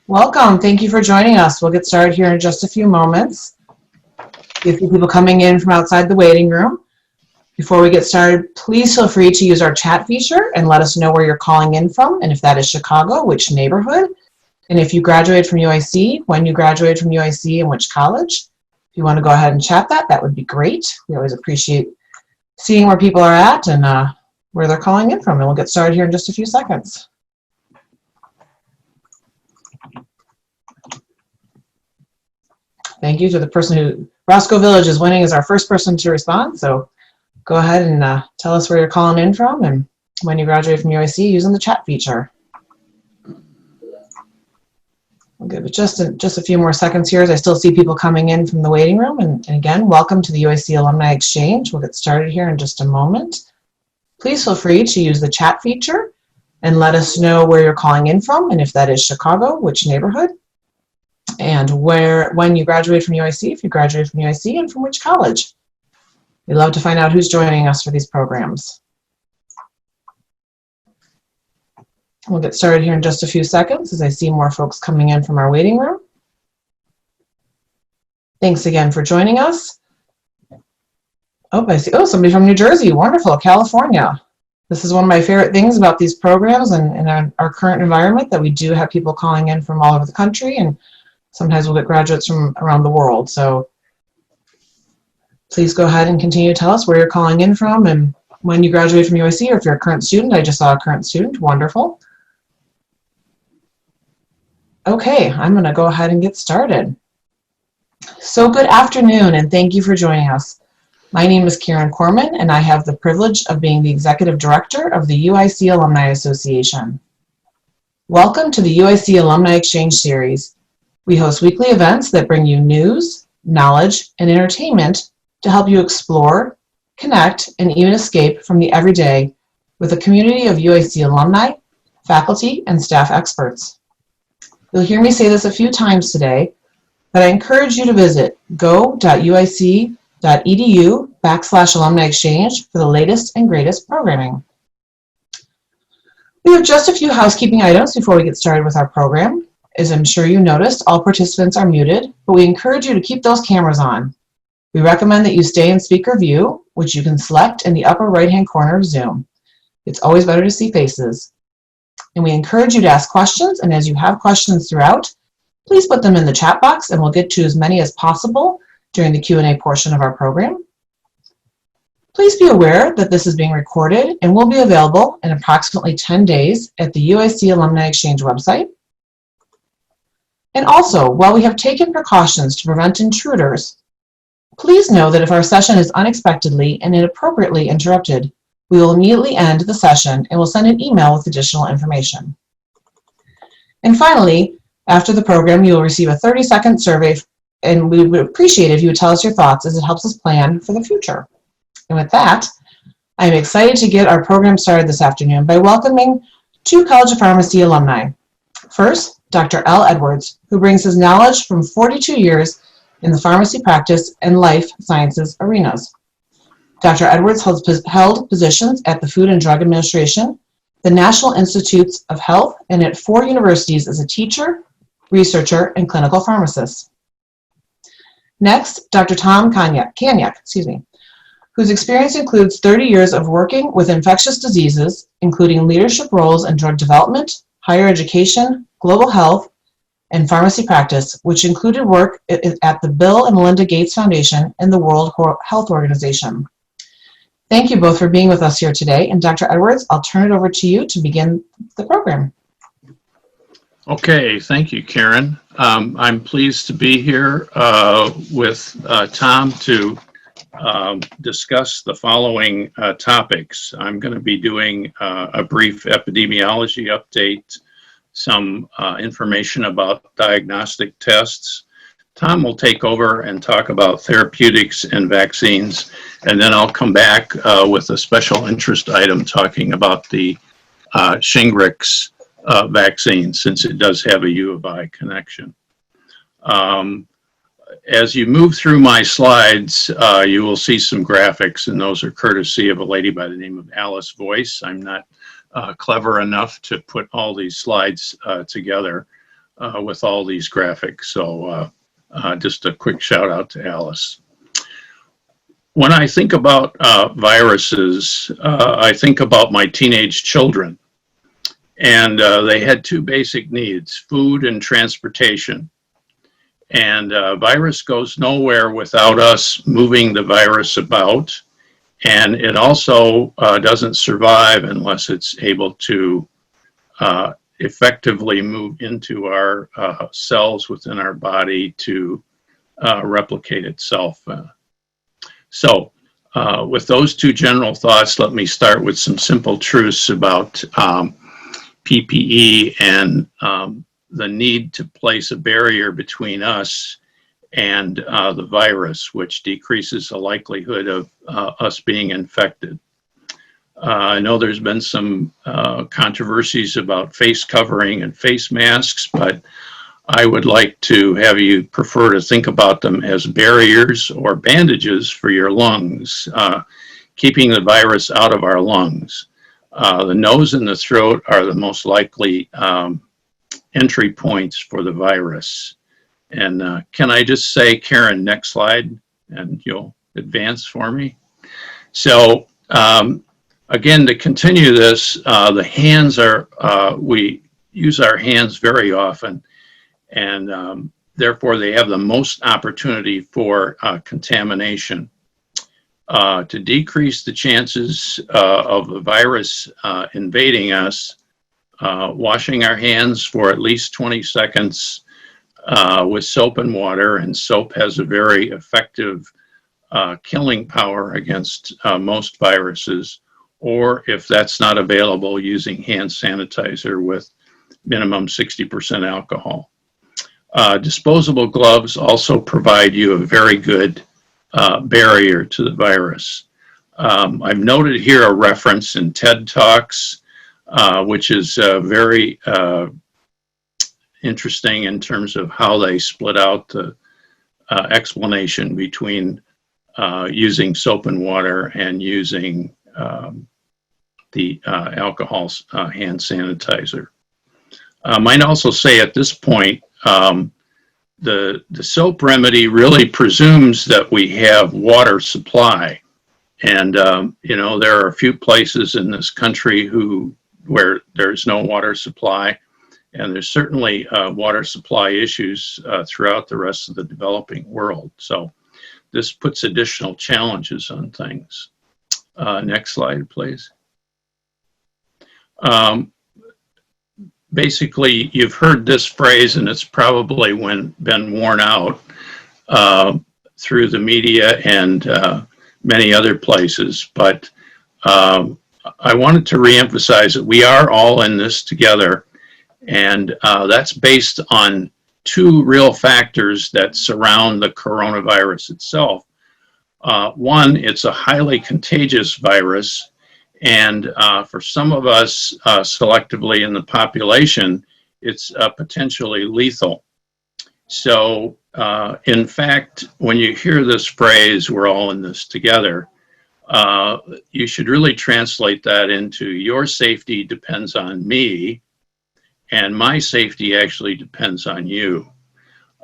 Welcome. Thank you for joining us. We'll get started here in just a few moments. We have people coming in from outside the waiting room. Before we get started, please feel free to use our chat feature and let us know where you're calling in from, and if that is Chicago, which neighborhood, and if you graduated from UIC, when you graduated from UIC, and which college. If you want to go ahead and chat that, that would be great. We always appreciate seeing where people are at and where they're calling in from, and we'll get started here in just a few seconds. Thank you to the person who, Roscoe Village is winning as our first person to respond, so go ahead and tell us where you're calling in from and when you graduated from UIC using the chat feature. We'll give it just a few more seconds here as I still see people coming in from the waiting room. And again, welcome to the UIC Alumni Exchange. We'll get started here in just a moment. Please feel free to use the chat feature and let us know where you're calling in from, and if that is Chicago, which neighborhood, and when you graduated from UIC, if you graduated from UIC, and from which college. We'd love to find out who's joining us for these programs. We'll get started here in just a few seconds as I see more folks coming in from our waiting room. Thanks again for joining us. Oh, I see. Oh, somebody from New Jersey. Wonderful. California. This is one of my favorite things about these programs and our current environment, that we do have people calling in from all over the country, and sometimes we'll get graduates from around the world. So please go ahead and continue to tell us where you're calling in from and when you graduated from UIC, or if you're a current student. I just saw a current student. Wonderful. Okay, I'm going to go ahead and get started. So good afternoon, and thank you for joining us. My name is Karen Corman, and I have the privilege of being the Executive Director of the UIC Alumni Association. Welcome to the UIC Alumni Exchange Series. We host weekly events that bring you news, knowledge, and entertainment to help you explore, connect, and even escape from the everyday with a community of UIC alumni, faculty, and staff experts. You'll hear me say this a few times today, but I encourage you to visit go.uic.edu/alumni exchange for the latest and greatest programming. We have just a few housekeeping items before we get started with our program. As I'm sure you noticed, all participants are muted, but we encourage you to keep those cameras on. We recommend that you stay in speaker view, which you can select in the upper right-hand corner of Zoom. It's always better to see faces. And we encourage you to ask questions, and as you have questions throughout, please put them in the chat box and we'll get to as many as possible during the Q&A portion of our program. Please be aware that this is being recorded and will be available in approximately 10 days at the UIC Alumni Exchange website. And also, while we have taken precautions to prevent intruders, please know that if our session is unexpectedly and inappropriately interrupted, we will immediately end the session and will send an email with additional information. And finally, after the program, you will receive a 30-second survey, and we would appreciate it if you would tell us your thoughts, as it helps us plan for the future. And with that, I'm excited to get our program started this afternoon by welcoming two College of Pharmacy alumni. First, Dr. L. Edwards, who brings his knowledge from 42 years in the pharmacy practice and life sciences arenas. Dr. Edwards held positions at the Food and Drug Administration, the National Institutes of Health, and at 4 universities as a teacher, researcher, and clinical pharmacist. Next, Dr. Tom Kanyok, whose experience includes 30 years of working with infectious diseases, including leadership roles in drug development, higher education, global health, and pharmacy practice, which included work at the Bill and Melinda Gates Foundation and the World Health Organization. Thank you both for being with us here today. And Dr. Edwards, I'll turn it over to you to begin the program. Okay, thank you, Karen. I'm pleased to be here with Tom to discuss the following topics. I'm going to be doing a brief epidemiology update, some information about diagnostic tests. Tom will take over and talk about therapeutics and vaccines, and then I'll come back with a special interest item talking about the Shingrix vaccine, since it does have a U of I connection. As you move through my slides, you will see some graphics, and those are courtesy of a lady by the name of Alice Voice. I'm not clever enough to put all these slides together. with all these graphics. So just a quick shout out to Alice. When I think about viruses, I think about my teenage children. And they had two basic needs, food and transportation. And virus goes nowhere without us moving the virus about. And it also doesn't survive unless it's able to effectively move into our cells within our body to replicate itself. So with those two general thoughts, let me start with some simple truths about PPE and the need to place a barrier between us and the virus, which decreases the likelihood of us being infected. I know there's been some controversies about face covering and face masks, but I would like to have you prefer to think about them as barriers or bandages for your lungs, keeping the virus out of our lungs. The nose and the throat are the most likely entry points for the virus. And can I just say, Karen, next slide, and you'll advance for me. So again, to continue this, the hands are, we use our hands very often, and therefore they have the most opportunity for contamination. To decrease the chances of the virus invading us, washing our hands for at least 20 seconds with soap and water, and soap has a very effective killing power against most viruses, or if that's not available, using hand sanitizer with minimum 60% alcohol. Disposable gloves also provide you a very good barrier to the virus. I've noted here a reference in TED Talks, which is very interesting in terms of how they split out the explanation between using soap and water and using the alcohol hand sanitizer. Might also say at this point, the soap remedy really presumes that we have water supply. And, you know, there are a few places in this country where there's no water supply. And there's certainly water supply issues throughout the rest of the developing world. So this puts additional challenges on things. Next slide, please. Basically, you've heard this phrase, and it's probably been worn out through the media and many other places. But I wanted to reemphasize that we are all in this together. And that's based on two real factors that surround the coronavirus itself. One, it's a highly contagious virus. And for some of us selectively in the population, it's potentially lethal. So in fact, when you hear this phrase, we're all in this together, you should really translate that into your safety depends on me, and my safety actually depends on you.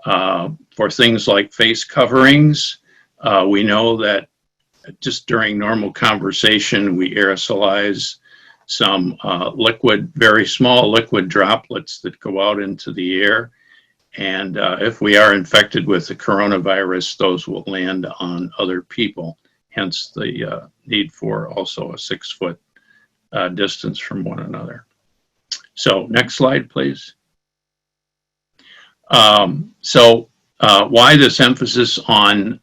For things like face coverings, we know that just during normal conversation, we aerosolize some liquid, very small liquid droplets that go out into the air. And if we are infected with the coronavirus, those will land on other people, hence the need for also a 6-foot distance from one another. So next slide, please. Why this emphasis on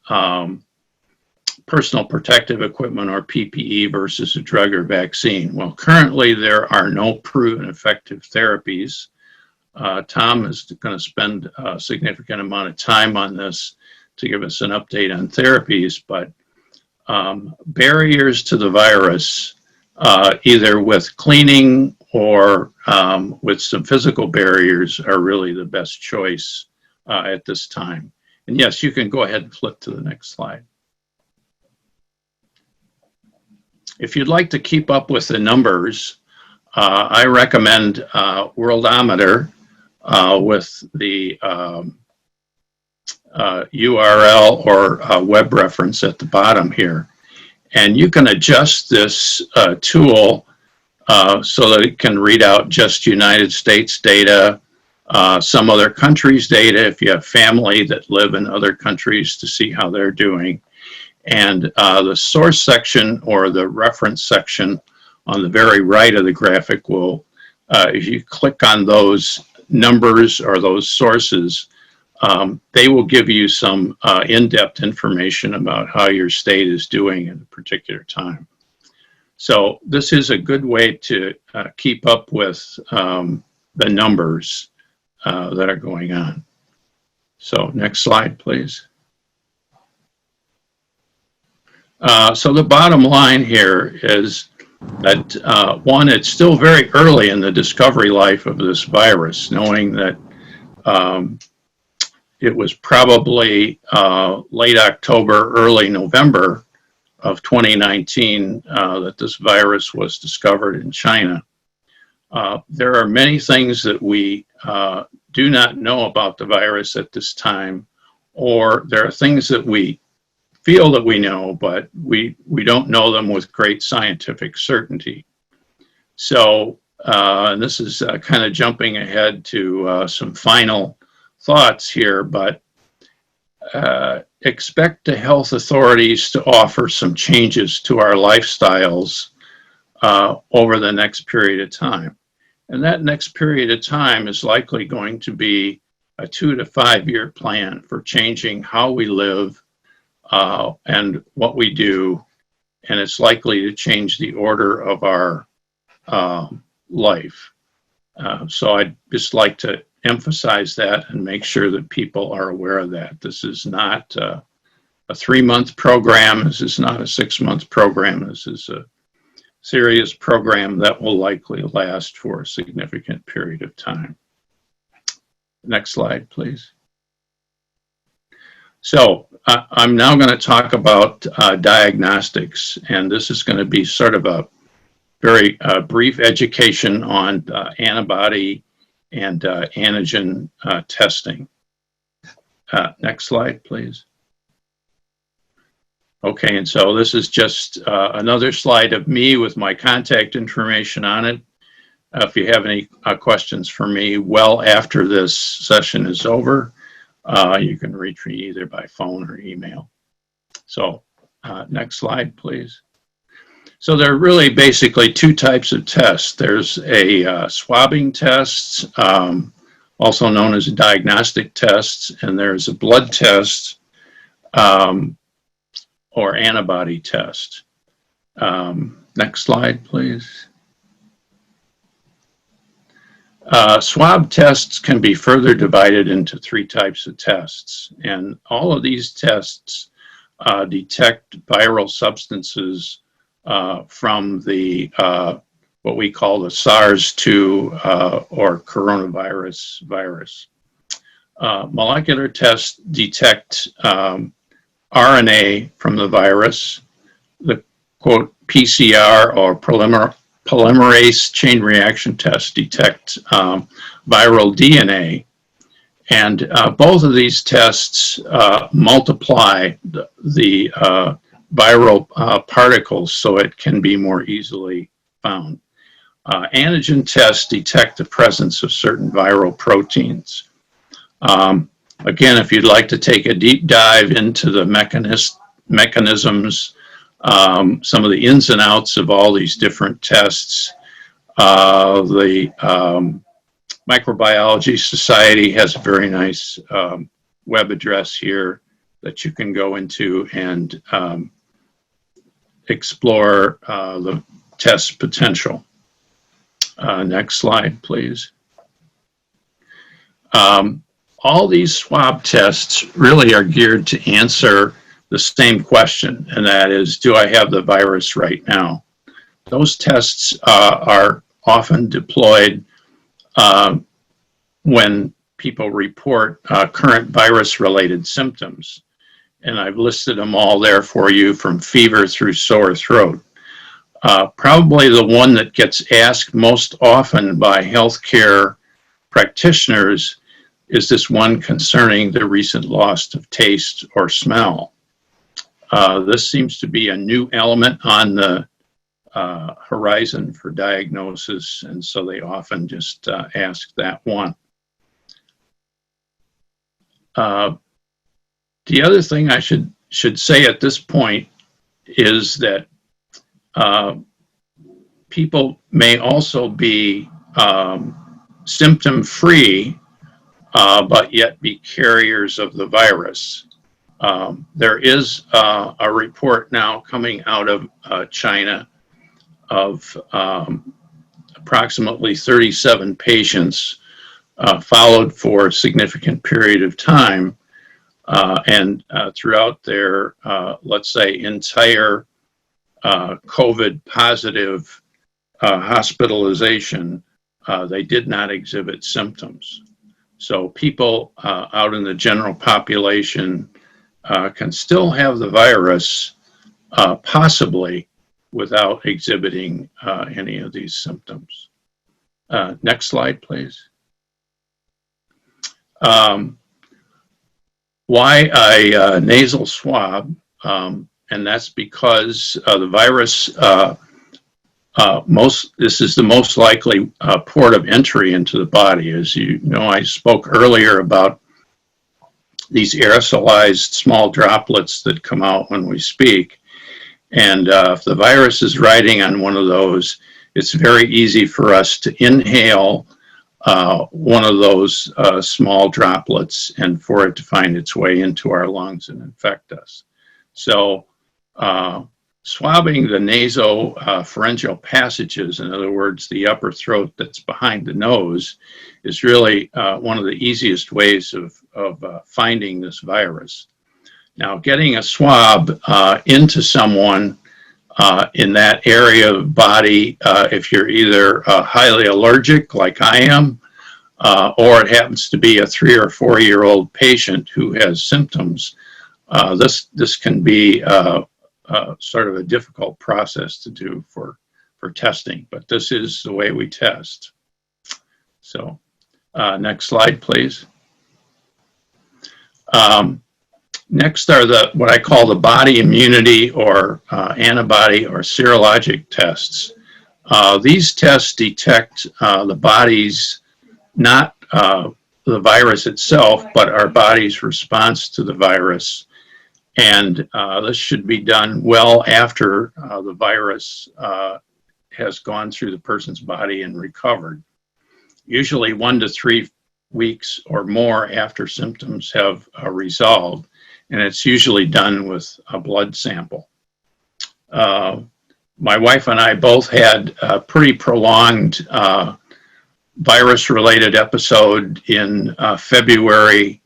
personal protective equipment or PPE versus a drug or vaccine? Well, currently there are no proven effective therapies. Tom is going to spend a significant amount of time on this to give us an update on therapies, but barriers to the virus, either with cleaning or with some physical barriers, are really the best choice at this time. And yes, you can go ahead and flip to the next slide. If you'd like to keep up with the numbers, I recommend Worldometer. with the URL or web reference at the bottom here. And you can adjust this tool so that it can read out just United States data, some other countries' data if you have family that live in other countries to see how they're doing. And the source section or the reference section on the very right of the graphic will, if you click on those numbers or those sources, they will give you some in-depth information about how your state is doing at a particular time. So this is a good way to keep up with the numbers that are going on. So next slide, please. So the bottom line here is that, one, it's still very early in the discovery life of this virus, knowing that it was probably late October, early November of 2019 that this virus was discovered in China. There are many things that we do not know about the virus at this time, or there are things that we feel that we know, but we don't know them with great scientific certainty. So, and this is kind of jumping ahead to some final thoughts here, but expect the health authorities to offer some changes to our lifestyles over the next period of time. And that next period of time is likely going to be a 2 to 5 year plan for changing how we live and what we do, and it's likely to change the order of our life. So I'd just like to emphasize that and make sure that people are aware of that. This is not a 3-month program. This is not a 6-month program. This is a serious program that will likely last for a significant period of time. Next slide, please. So I'm now going to talk about diagnostics, and this is going to be sort of a very brief education on antibody and antigen testing. Next slide, please. Okay, and so this is just another slide of me with my contact information on it. If you have any questions for me well after this session is over, you can reach me either by phone or email. So next slide, please. So there are really basically 2 types of tests. There's a swabbing test, also known as a diagnostic test, and there's a blood test or antibody test. Next slide, please. Swab tests can be further divided into 3 types of tests, and all of these tests detect viral substances from the what we call the SARS-2 or coronavirus virus. Molecular tests detect RNA from the virus. The quote PCR or polymerase chain reaction tests detect viral DNA, and both of these tests multiply the viral particles so it can be more easily found. Antigen tests detect the presence of certain viral proteins. Again, if you'd like to take a deep dive into the mechanisms, some of the ins and outs of all these different tests, the Microbiology Society has a very nice web address here that you can go into and explore the test potential. Next slide, please. All these swab tests really are geared to answer the same question, and that is, do I have the virus right now? Those tests are often deployed when people report current virus-related symptoms. And I've listed them all there for you, from fever through sore throat. Probably the one that gets asked most often by healthcare practitioners is this one concerning the recent loss of taste or smell. This seems to be a new element on the horizon for diagnosis, and so they often just ask that one. The other thing I should say at this point is that people may also be symptom-free, but yet be carriers of the virus. There is a report now coming out of China of approximately 37 patients followed for a significant period of time, and throughout their, let's say, entire COVID positive hospitalization, they did not exhibit symptoms. So people out in the general population can still have the virus, possibly without exhibiting any of these symptoms. Next slide, please. Why a nasal swab? And that's because the virus, this is the most likely port of entry into the body. As you know, I spoke earlier about these aerosolized small droplets that come out when we speak. And if the virus is riding on one of those, it's very easy for us to inhale one of those small droplets and for it to find its way into our lungs and infect us. So swabbing the nasopharyngeal passages, in other words, the upper throat that's behind the nose, is really one of the easiest ways of finding this virus. Now, getting a swab into someone in that area of body, if you're either highly allergic, like I am, or it happens to be a 3 or 4 year old patient who has symptoms, this can be sort of a difficult process to do for testing, but this is the way we test. So next slide, please. Next are what I call the body immunity or antibody or serologic tests. These tests detect the body's, not the virus itself, but our body's response to the virus. And this should be done well after the virus has gone through the person's body and recovered. Usually 1 to 3 weeks or more after symptoms have resolved, and it's usually done with a blood sample. My wife and I both had a pretty prolonged virus-related episode in February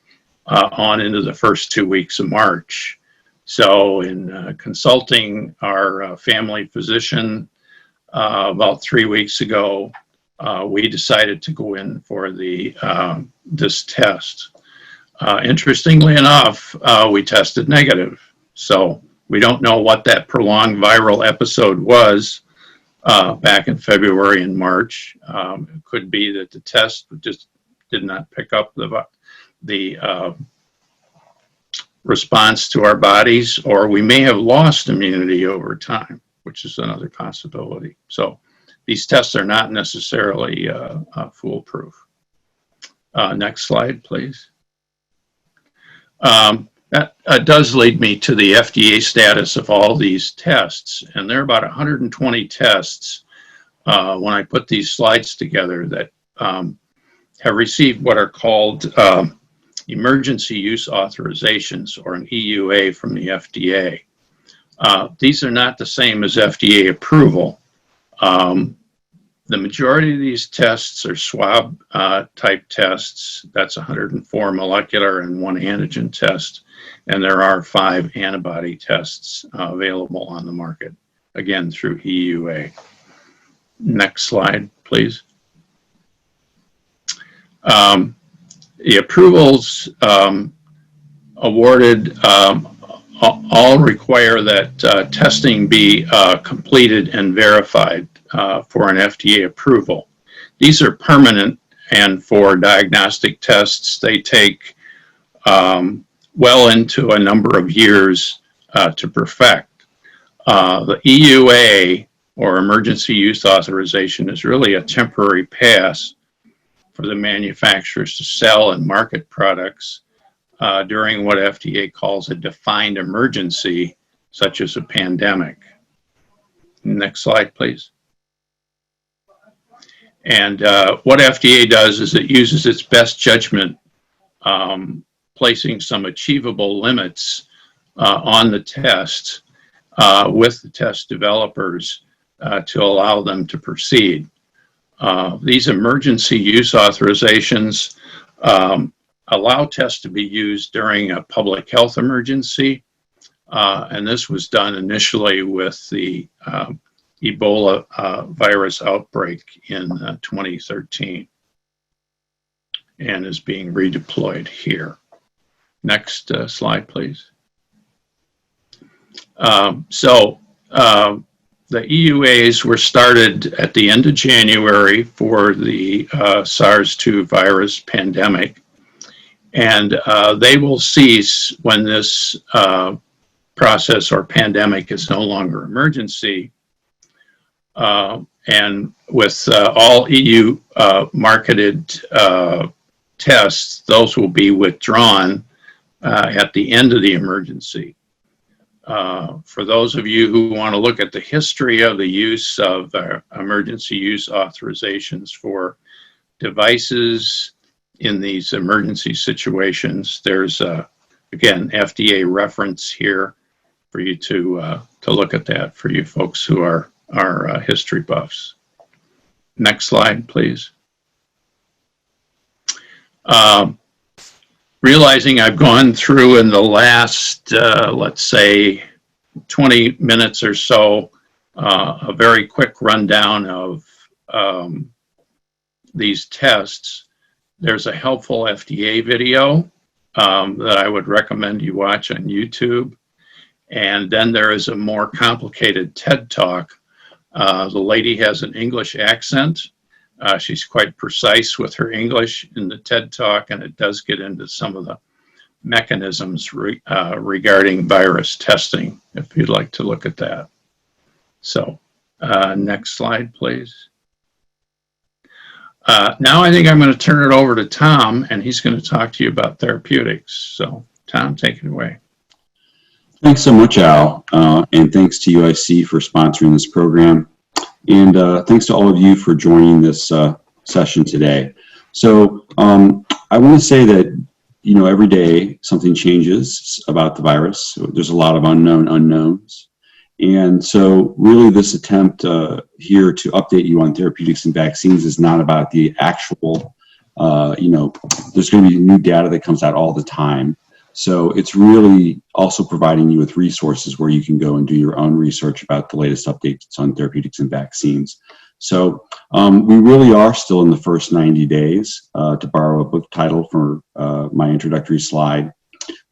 on into the first 2 weeks of March. So in consulting our family physician about 3 weeks ago, we decided to go in for this test. Interestingly enough, we tested negative. So we don't know what that prolonged viral episode was back in February and March. It could be that the test just did not pick up the response to our bodies, or we may have lost immunity over time, which is another possibility. So these tests are not necessarily foolproof. Next slide, please. That does lead me to the FDA status of all these tests, and there are about 120 tests when I put these slides together that have received what are called emergency use authorizations, or an EUA from the FDA. These are not the same as FDA approval. The majority of these tests are swab type tests. That's 104 molecular and 1 antigen test. And there are 5 antibody tests available on the market, again, through EUA. Next slide, please. The approvals awarded all require that testing be completed and verified for an FDA approval. These are permanent and for diagnostic tests, they take well into a number of years to perfect. The EUA, or Emergency Use Authorization, is really a temporary pass for the manufacturers to sell and market products during what FDA calls a defined emergency, such as a pandemic. Next slide, please. And what FDA does is it uses its best judgment, placing some achievable limits on the test with the test developers to allow them to proceed. These emergency use authorizations allow tests to be used during a public health emergency, and this was done initially with the Ebola virus outbreak in 2013 and is being redeployed here. Next slide, please. The EUAs were started at the end of January for the SARS-2 virus pandemic, and they will cease when this process or pandemic is no longer emergency. And with all EU marketed tests, those will be withdrawn at the end of the emergency. For those of you who want to look at the history of the use of emergency use authorizations for devices in these emergency situations, there's again, FDA reference here for you to look at that for you folks who are history buffs. Next slide, please. Realizing I've gone through in the last, let's say, 20 minutes or so, a very quick rundown of these tests, there's a helpful FDA video that I would recommend you watch on YouTube. And then there is a more complicated TED Talk. The lady has an English accent. She's quite precise with her English in the TED Talk, and it does get into some of the mechanisms regarding virus testing, if you'd like to look at that. So, next slide, please. Now I think I'm going to turn it over to Tom, and he's going to talk to you about therapeutics. So, Tom, take it away. Thanks so much, Al, and thanks to UIC for sponsoring this program. And thanks to all of you for joining this session today. So I want to say that, you know, every day something changes about the virus. There's a lot of unknown unknowns. And so really this attempt here to update you on therapeutics and vaccines is not about the actual, you know, there's going to be new data that comes out all the time. So it's really also providing you with resources where you can go and do your own research about the latest updates on therapeutics and vaccines. So we really are still in the first 90 days, to borrow a book title for my introductory slide,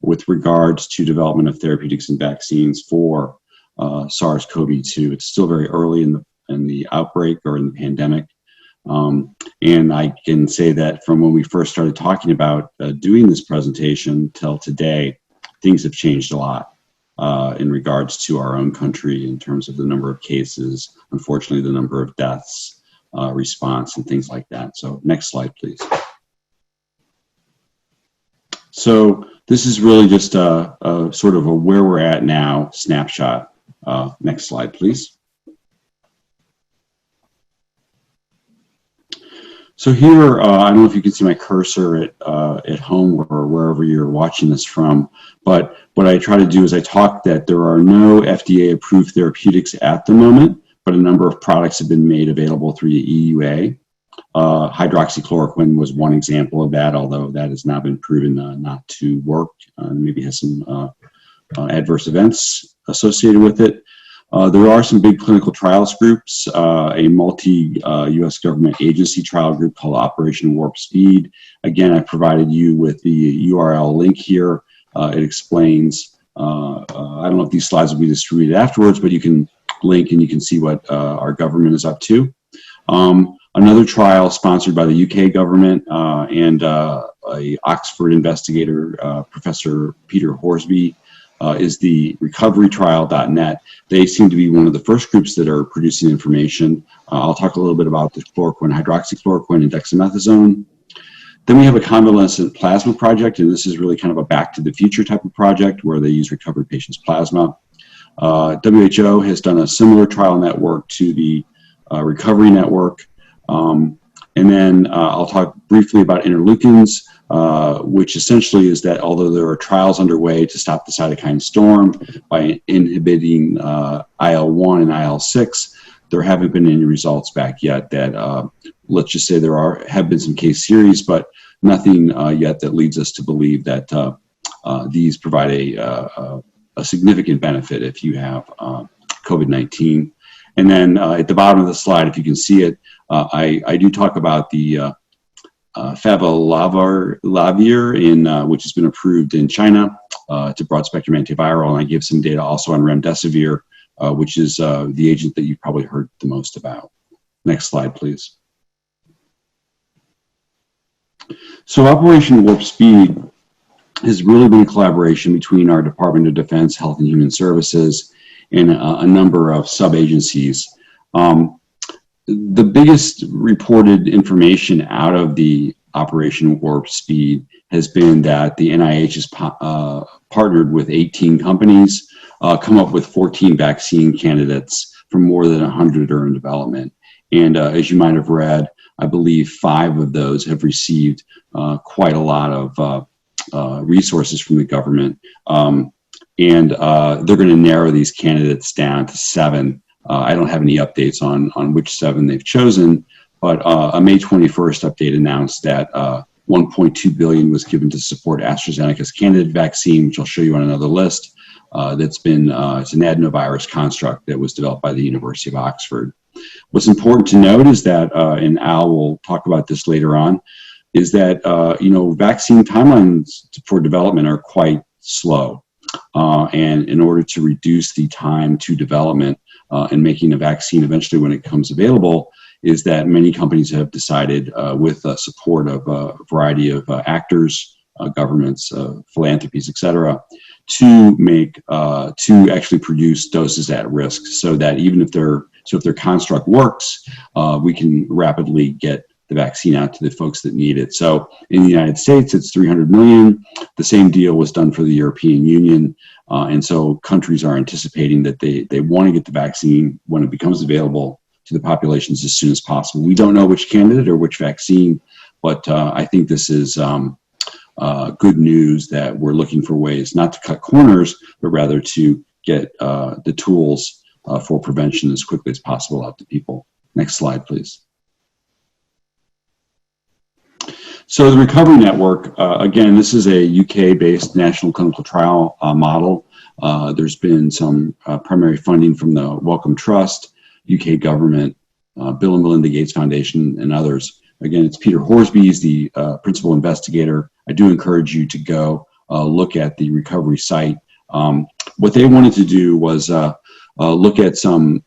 with regards to development of therapeutics and vaccines for SARS-CoV-2. It's still very early in the outbreak or in the pandemic. And I can say that from when we first started talking about doing this presentation till today, things have changed a lot in regards to our own country in terms of the number of cases, unfortunately the number of deaths, response, and things like that. So next slide, please. So this is really just a sort of a where we're at now snapshot. Next slide, please. So here, I don't know if you can see my cursor at home or wherever you're watching this from, but what I try to do is I talk that there are no FDA-approved therapeutics at the moment, but a number of products have been made available through the EUA. Hydroxychloroquine was one example of that, although that has now been proven not to work, maybe has some adverse events associated with it. There are some big clinical trials groups, a multi-U.S. government agency trial group called Operation Warp Speed. Again, I provided you with the URL link here. It explains, I don't know if these slides will be distributed afterwards, but you can link and you can see what our government is up to. Another trial sponsored by the UK government and a Oxford investigator, Professor Peter Horsby, is the recoverytrial.net. They seem to be one of the first groups that are producing information. I'll talk a little bit about the chloroquine, hydroxychloroquine, and dexamethasone. Then we have a convalescent plasma project, and this is really kind of a back to the future type of project where they use recovered patients' plasma. WHO has done a similar trial network to the recovery network. And then I'll talk briefly about interleukins, which essentially is that although there are trials underway to stop the cytokine storm by inhibiting IL-1 and IL-6, there haven't been any results back yet that, let's just say have been some case series, but nothing yet that leads us to believe that these provide a significant benefit if you have COVID-19. And then at the bottom of the slide, if you can see it, I do talk about the favilavir, which has been approved in China. It's a broad-spectrum antiviral, and I give some data also on Remdesivir, which is the agent that you've probably heard the most about. Next slide, please. So Operation Warp Speed has really been a collaboration between our Department of Defense, Health and Human Services, and a number of sub-agencies. The biggest reported information out of the Operation Warp Speed has been that the NIH has partnered with 18 companies, come up with 14 vaccine candidates from more than 100 are in development. And as you might have read, I believe 5 of those have received quite a lot of resources from the government. And they're going to narrow these candidates down to 7. I don't have any updates on which 7 they've chosen, but a May 21st update announced that $1.2 billion was given to support AstraZeneca's candidate vaccine, which I'll show you on another list. It's an adenovirus construct that was developed by the University of Oxford. What's important to note is that, and Al will talk about this later on, is that vaccine timelines for development are quite slow. And in order to reduce the time to development and making a vaccine eventually when it comes available, is that many companies have decided with support of a variety of actors, governments, philanthropies, et cetera, to actually produce doses at risk so that even if their construct works, we can rapidly get the vaccine out to the folks that need it. So in the United States, it's 300 million. The same deal was done for the European Union. And so countries are anticipating that they want to get the vaccine when it becomes available to the populations as soon as possible. We don't know which candidate or which vaccine, but I think this is good news that we're looking for ways not to cut corners, but rather to get the tools for prevention as quickly as possible out to people. Next slide, please. So the Recovery Network, again, this is a UK-based national clinical trial model. There's been some primary funding from the Wellcome Trust, UK government, Bill and Melinda Gates Foundation, and others. Again, it's Peter Horsby, he's the principal investigator. I do encourage you to go look at the recovery site. What they wanted to do was look at some,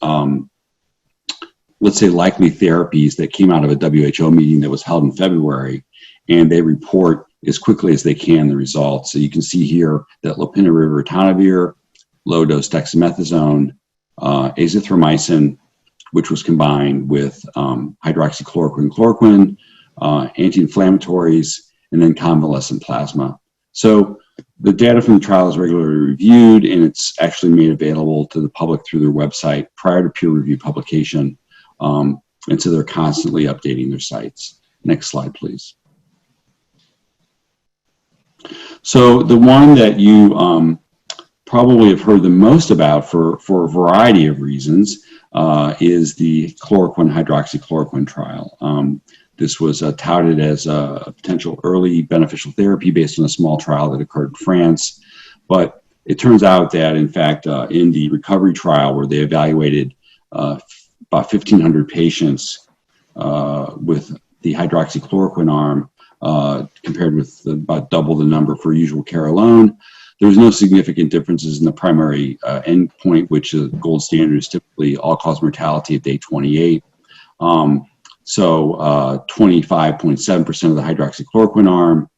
let's say, likely therapies that came out of a WHO meeting that was held in February, and they report as quickly as they can the results. So you can see here that lopinavir, ritonavir, low-dose dexamethasone, azithromycin, which was combined with hydroxychloroquine, chloroquine, anti-inflammatories, and then convalescent plasma. So the data from the trial is regularly reviewed, and it's actually made available to the public through their website prior to peer review publication. And so they're constantly updating their sites. Next slide, please. So the one that you probably have heard the most about for a variety of reasons is the chloroquine, hydroxychloroquine trial. This was touted as a potential early beneficial therapy based on a small trial that occurred in France. But it turns out that, in fact, in the recovery trial where they evaluated about 1,500 patients with the hydroxychloroquine arm, compared with about double the number for usual care alone, there was no significant differences in the primary endpoint, which the gold standard is typically all-cause mortality at day 28. So 25.7% of the hydroxychloroquine arm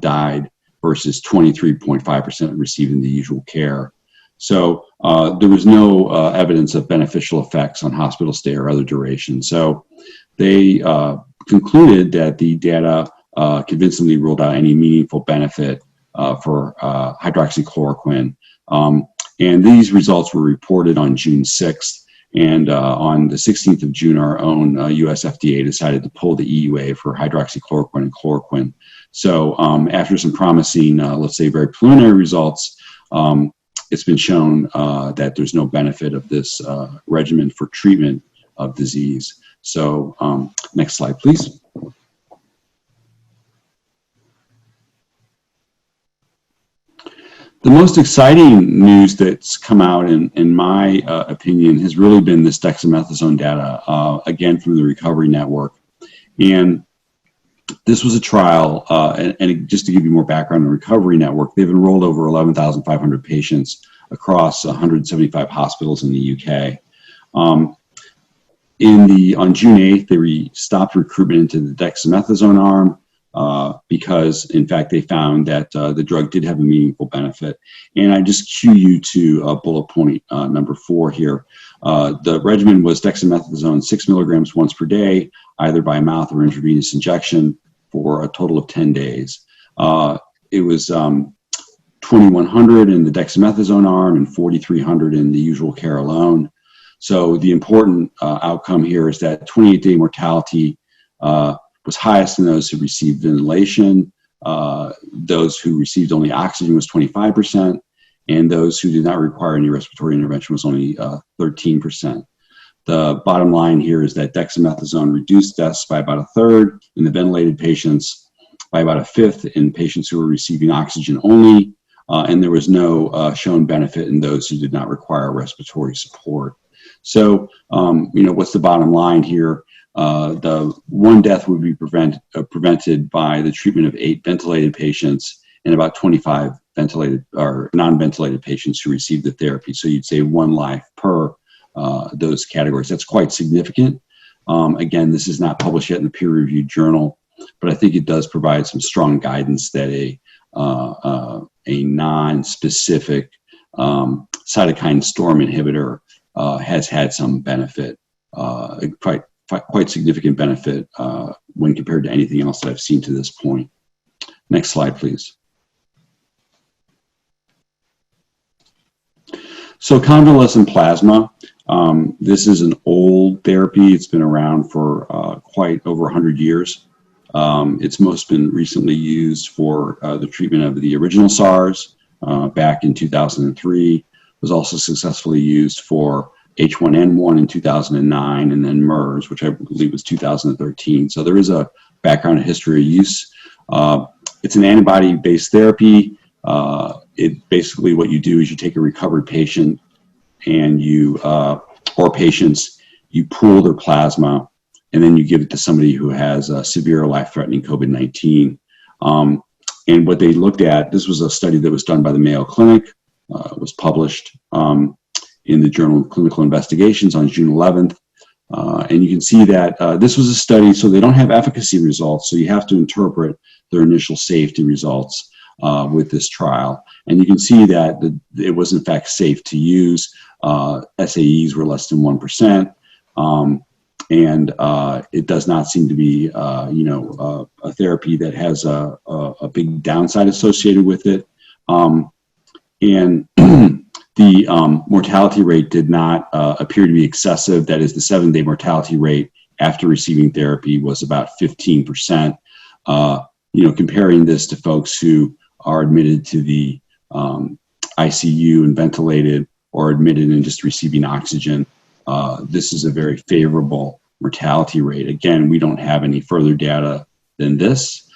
died versus 23.5% receiving the usual care. So there was no evidence of beneficial effects on hospital stay or other duration. So they concluded that the data convincingly ruled out any meaningful benefit for hydroxychloroquine. And these results were reported on June 6th. And on the 16th of June, our own US FDA decided to pull the EUA for hydroxychloroquine and chloroquine. So after some promising, let's say very preliminary results, it's been shown that there's no benefit of this regimen for treatment of disease. So next slide, please. The most exciting news that's come out, in my opinion, has really been this dexamethasone data, again, from the Recovery Network. And this was a trial, and just to give you more background on the Recovery Network, they've enrolled over 11,500 patients across 175 hospitals in the UK. On June 8th, they stopped recruitment into the dexamethasone arm, because in fact they found that the drug did have a meaningful benefit. And I just cue you to bullet point number 4 here. The regimen was dexamethasone 6 milligrams once per day, either by mouth or intravenous injection, for a total of 10 days. It was 2,100 in the dexamethasone arm and 4,300 in the usual care alone. So the important outcome here is that 28-day mortality was highest in those who received ventilation. Those who received only oxygen was 25%, and those who did not require any respiratory intervention was only 13%. The bottom line here is that dexamethasone reduced deaths by about a third in the ventilated patients, by about a fifth in patients who were receiving oxygen only, and there was no shown benefit in those who did not require respiratory support. So, what's the bottom line here? The one death would be prevented by the treatment of 8 ventilated patients and about 25 ventilated or non-ventilated patients who received the therapy. So you'd say 1 life per those categories. That's quite significant. Again, this is not published yet in the peer-reviewed journal, but I think it does provide some strong guidance that a non-specific cytokine storm inhibitor has had some benefit, quite significant benefit when compared to anything else that I've seen to this point. Next slide, please. So convalescent plasma, this is an old therapy. It's been around for quite over 100 years. It's most been recently used for the treatment of the original SARS back in 2003. It was also successfully used for H1N1 in 2009, and then MERS, which I believe was 2013. So there is a background history of use. It's an antibody-based therapy. Basically what you do is you take a recovered patient and or patients, you pool their plasma, and then you give it to somebody who has severe life-threatening COVID-19. And what they looked at, this was a study that was done by the Mayo Clinic, was published in the Journal of Clinical Investigations on June 11th. And you can see that this was a study, so they don't have efficacy results, so you have to interpret their initial safety results with this trial. And you can see that it was in fact safe to use. SAEs were less than 1%. And it does not seem to be, a therapy that has a big downside associated with it. And the mortality rate did not appear to be excessive. That is, the 7-day mortality rate after receiving therapy was about 15%. Comparing this to folks who are admitted to the ICU and ventilated or admitted and just receiving oxygen, this is a very favorable mortality rate. Again, we don't have any further data than this.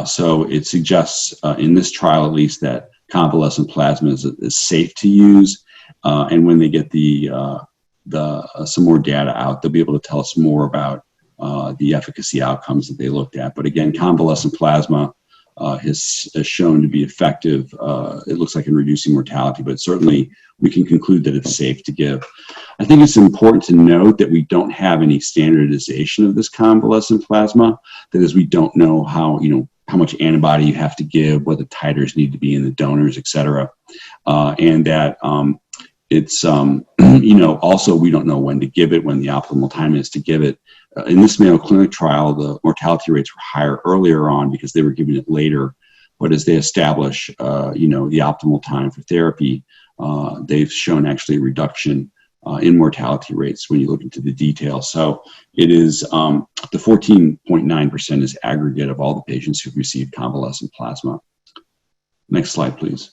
So it suggests in this trial, at least, that convalescent plasma is safe to use. And when they get some more data out, they'll be able to tell us more about the efficacy outcomes that they looked at. But again, convalescent plasma has shown to be effective. It looks like in reducing mortality, but certainly we can conclude that it's safe to give. I think it's important to note that we don't have any standardization of this convalescent plasma. That is, we don't know how much antibody you have to give, what the titers need to be in the donors, et cetera. And that it's, also we don't know when to give it, when the optimal time is to give it. In this Mayo Clinic trial, the mortality rates were higher earlier on because they were giving it later. But as they establish, the optimal time for therapy, they've shown actually a reduction in mortality rates when you look into the details. So it is, the 14.9% is aggregate of all the patients who've received convalescent plasma. Next slide, please.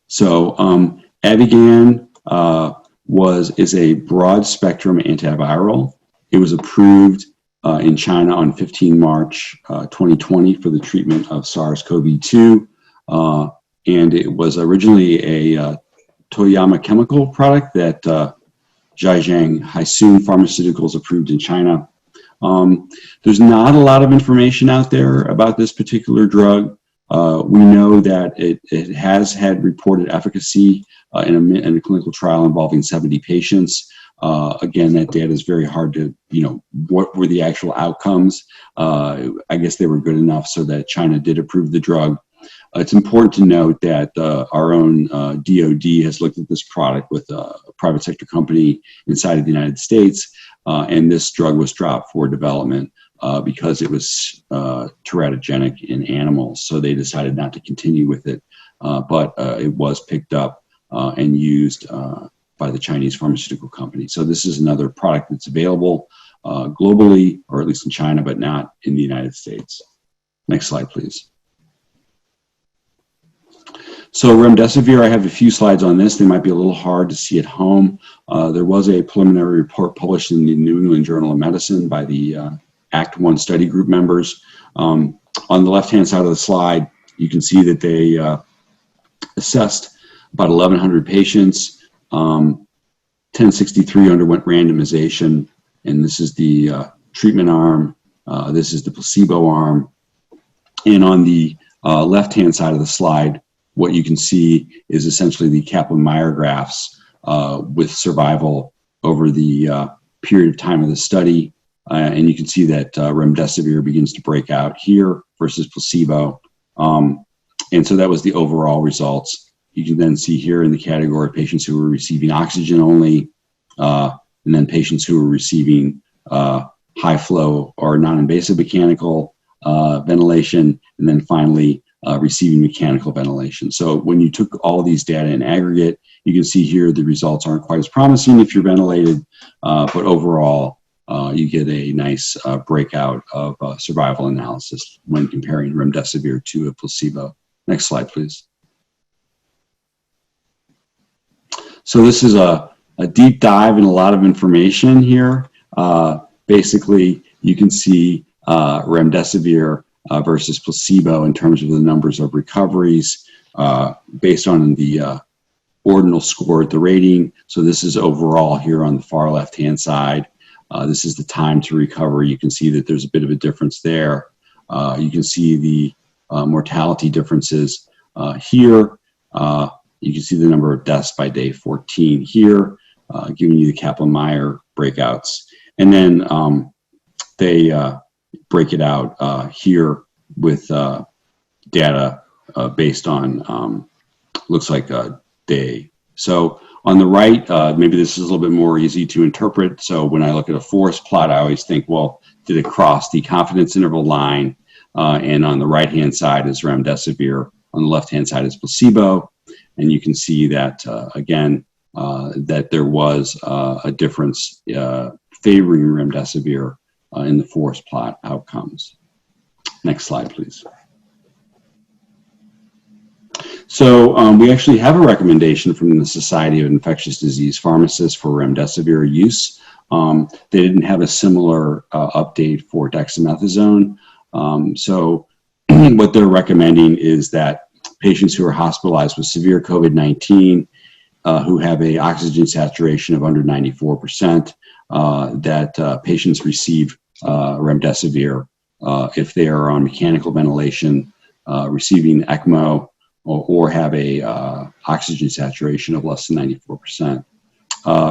So Avigan is a broad spectrum antiviral. It was approved in China on 15 March 2020 for the treatment of SARS-CoV-2. And it was originally a Toyama chemical product that Zhejiang Haisum Pharmaceuticals approved in China. There's not a lot of information out there about this particular drug. We know that it has had reported efficacy in a clinical trial involving 70 patients. Again, that data is very hard to, what were the actual outcomes? I guess they were good enough so that China did approve the drug. It's important to note that our own DOD has looked at this product with a private sector company inside of the United States, and this drug was dropped for development because it was teratogenic in animals. So they decided not to continue with it, but it was picked up and used by the Chinese pharmaceutical company. So this is another product that's available globally, or at least in China, but not in the United States. Next slide, please. So Remdesivir, I have a few slides on this. They might be a little hard to see at home. There was a preliminary report published in the New England Journal of Medicine by the Act 1 study group members. On the left-hand side of the slide, you can see that they assessed about 1,100 patients. 1063 underwent randomization, and this is the treatment arm. This is the placebo arm. And on the left-hand side of the slide, what you can see is essentially the Kaplan-Meier graphs with survival over the period of time of the study. And you can see that Remdesivir begins to break out here versus placebo. And so that was the overall results. You can then see here in the category of patients who were receiving oxygen only, and then patients who were receiving high flow or non-invasive mechanical ventilation, and then finally receiving mechanical ventilation. So when you took all of these data in aggregate, you can see here the results aren't quite as promising if you're ventilated, but overall you get a nice breakout of survival analysis when comparing Remdesivir to a placebo. Next slide, please. So this is a deep dive in a lot of information here. Basically, you can see Remdesivir versus placebo in terms of the numbers of recoveries based on the ordinal score at the rating. So this is overall here on the far left-hand side. This is the time to recover. You can see that there's a bit of a difference there. You can see the mortality differences here. You can see the number of deaths by day 14 here, giving you the Kaplan-Meier breakouts. And then they break it out here with data based on, looks like a day. So on the right, maybe this is a little bit more easy to interpret. So when I look at a forest plot, I always think, well, did it cross the confidence interval line? And on the right-hand side is Remdesivir. On the left-hand side is placebo. And you can see that, again, that there was a difference favoring Remdesivir in the forest plot outcomes. Next slide, please. So we actually have a recommendation from the Society of Infectious Disease Pharmacists for Remdesivir use. They didn't have a similar update for dexamethasone. So what they're recommending is that patients who are hospitalized with severe COVID-19 who have a oxygen saturation of under 94%, that patients receive Remdesivir if they are on mechanical ventilation, receiving ECMO, or have a oxygen saturation of less than 94%.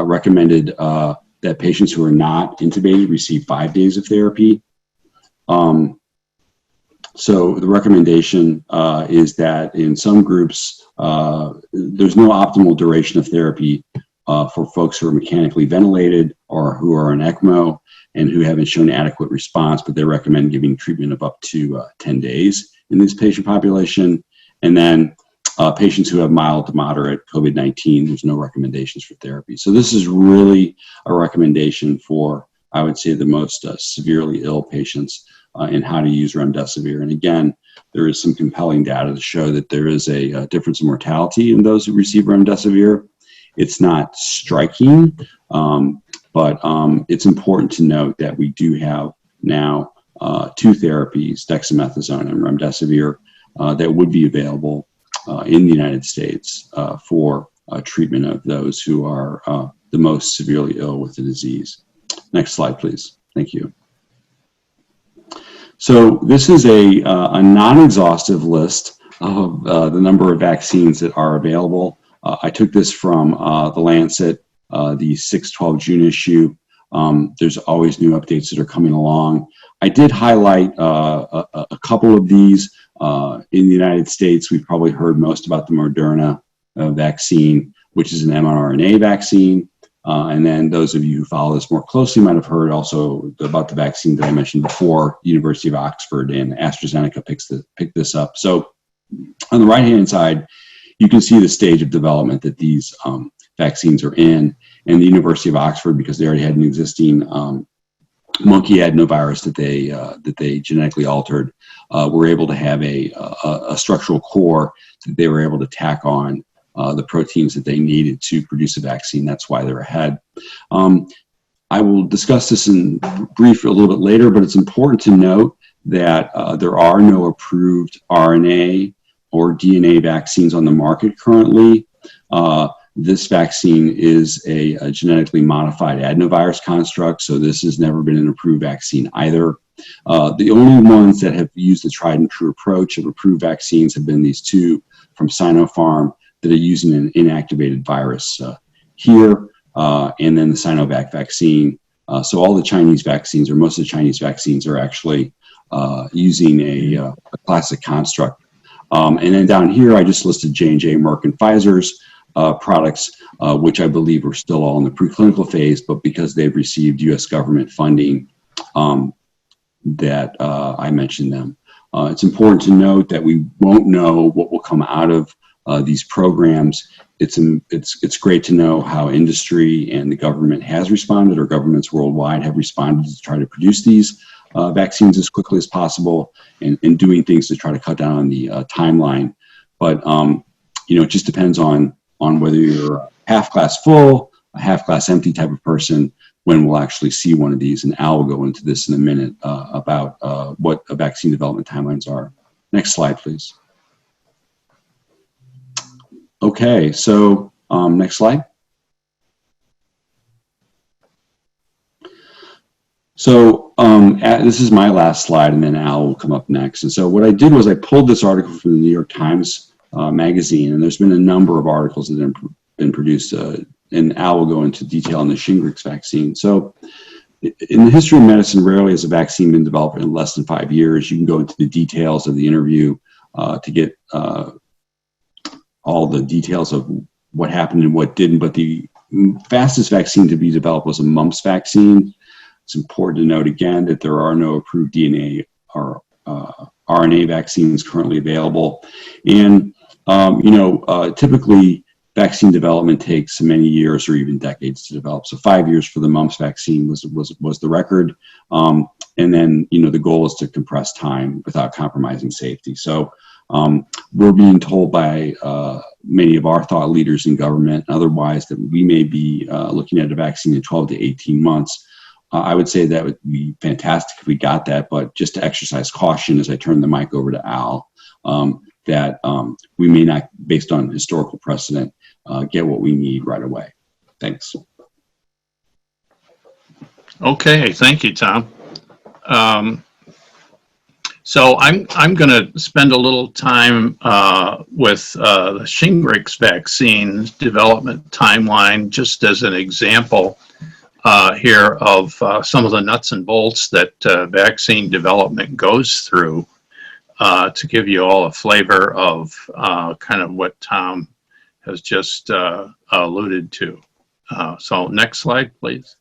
Recommended that patients who are not intubated receive 5 days of therapy. So the recommendation is that in some groups, there's no optimal duration of therapy for folks who are mechanically ventilated or who are on ECMO and who haven't shown adequate response, but they recommend giving treatment of up to 10 days in this patient population. And then patients who have mild to moderate COVID-19, there's no recommendations for therapy. So this is really a recommendation for, I would say, the most severely ill patients in how to use Remdesivir. And again, there is some compelling data to show that there is a difference in mortality in those who receive Remdesivir. It's not striking, but it's important to note that we do have now 2 therapies, dexamethasone and Remdesivir, that would be available in the United States for treatment of those who are the most severely ill with the disease. Next slide, please. Thank you. So this is a non-exhaustive list of the number of vaccines that are available. I took this from The Lancet, the 6/12 June issue. There's always new updates that are coming along. I did highlight a couple of these. In the United States, we've probably heard most about the Moderna vaccine, which is an mRNA vaccine. And then those of you who follow this more closely might have heard also about the vaccine that I mentioned before. University of Oxford and AstraZeneca picked this up. So on the right-hand side, you can see the stage of development that these vaccines are in. And the University of Oxford, because they already had an existing monkey adenovirus that they genetically altered, were able to have a structural core that they were able to tack on the proteins that they needed to produce a vaccine. That's why they're ahead. I will discuss this in brief a little bit later, but it's important to note that there are no approved RNA or DNA vaccines on the market currently. This vaccine is a genetically modified adenovirus construct, so this has never been an approved vaccine either. The only ones that have used the tried and true approach of approved vaccines have been these 2 from Sinopharm that are using an inactivated virus here, and then the Sinovac vaccine. So all the Chinese vaccines, or most of the Chinese vaccines, are actually using a classic construct. And then down here, I just listed J&J, Merck, and Pfizer's products, which I believe are still all in the preclinical phase, but because they've received U.S. government funding, that I mentioned them. It's important to note that we won't know what will come out of these programs. It's great to know how industry and the government has responded, or governments worldwide have responded to try to produce these vaccines as quickly as possible, and doing things to try to cut down on the timeline. But it just depends on whether you're a half glass full, a half glass empty type of person, when we'll actually see one of these. And Al will go into this in a minute about what vaccine development timelines are. Next slide, please. Okay, so next slide. So this is my last slide, and then Al will come up next. And so what I did was I pulled this article from the New York Times magazine, and there's been a number of articles that have been produced, and Al will go into detail on the Shingrix vaccine. So in the history of medicine, rarely has a vaccine been developed in less than 5 years. You can go into the details of the interview to get all the details of what happened and what didn't, but the fastest vaccine to be developed was a mumps vaccine. It's important to note again that there are no approved DNA or RNA vaccines currently available. And, typically vaccine development takes many years or even decades to develop. So 5 years for the mumps vaccine was the record. And then, the goal is to compress time without compromising safety. So we're being told by many of our thought leaders in government and otherwise that we may be looking at a vaccine in 12 to 18 months. I would say that would be fantastic if we got that, but just to exercise caution as I turn the mic over to Al, that we may not, based on historical precedent, get what we need right away. Thanks. Okay, thank you, Tom. So I'm going to spend a little time with the Shingrix vaccine development timeline, just as an example here of some of the nuts and bolts that vaccine development goes through, to give you all a flavor of kind of what Tom has just alluded to. So next slide, please.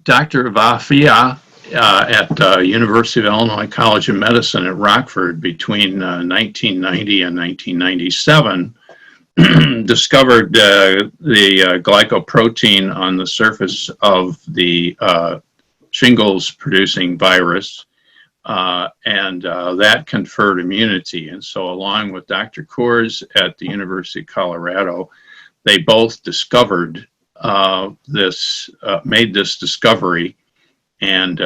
Dr. Vafia at University of Illinois College of Medicine at Rockford between 1990 and 1997 discovered the glycoprotein on the surface of the shingles-producing virus, and that conferred immunity. And so along with Dr. Coors at the University of Colorado, they both discovered made this discovery, and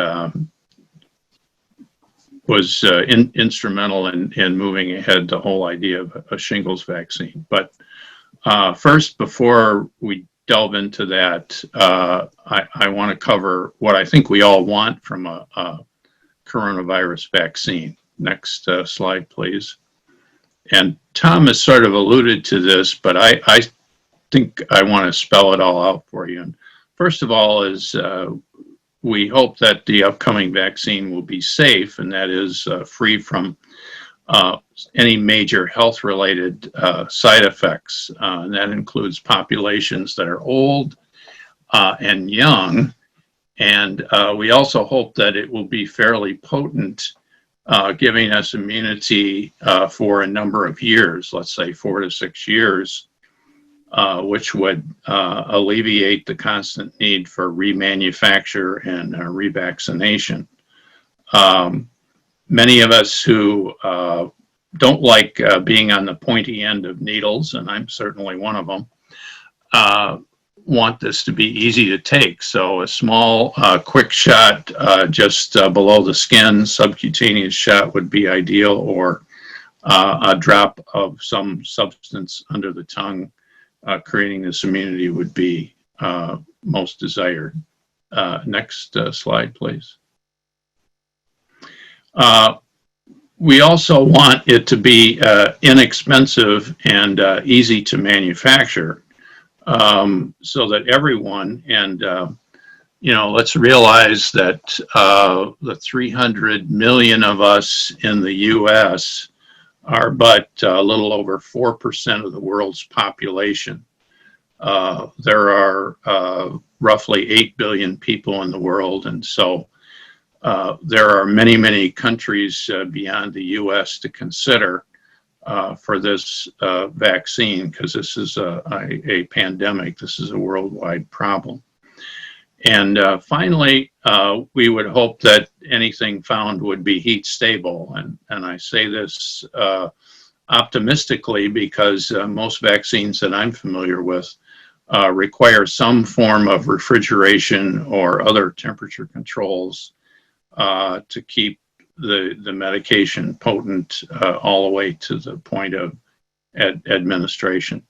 was instrumental in moving ahead the whole idea of a shingles vaccine. But first, before we delve into that, I want to cover what I think we all want from a coronavirus vaccine. Next slide, please. And Tom has sort of alluded to this, but I think I want to spell it all out for you. And first of all is we hope that the upcoming vaccine will be safe, and that is free from any major health-related side effects. And that includes populations that are old and young. And we also hope that it will be fairly potent, giving us immunity for a number of years, let's say 4 to 6 years, which would alleviate the constant need for remanufacture and revaccination. Many of us who don't like being on the pointy end of needles, and I'm certainly one of them, want this to be easy to take. So a small, quick shot just below the skin, subcutaneous shot would be ideal, or a drop of some substance under the tongue, creating this immunity would be most desired. Next slide, please. We also want it to be inexpensive and easy to manufacture, so that everyone, and let's realize that the 300 million of us in the US are but a little over 4% of the world's population. There are roughly 8 billion people in the world, and so there are many, many countries beyond the US to consider for this vaccine, because this is a pandemic. This is a worldwide problem. And finally, we would hope that anything found would be heat stable. And I say this optimistically because most vaccines that I'm familiar with require some form of refrigeration or other temperature controls to keep the medication potent all the way to the point of administration.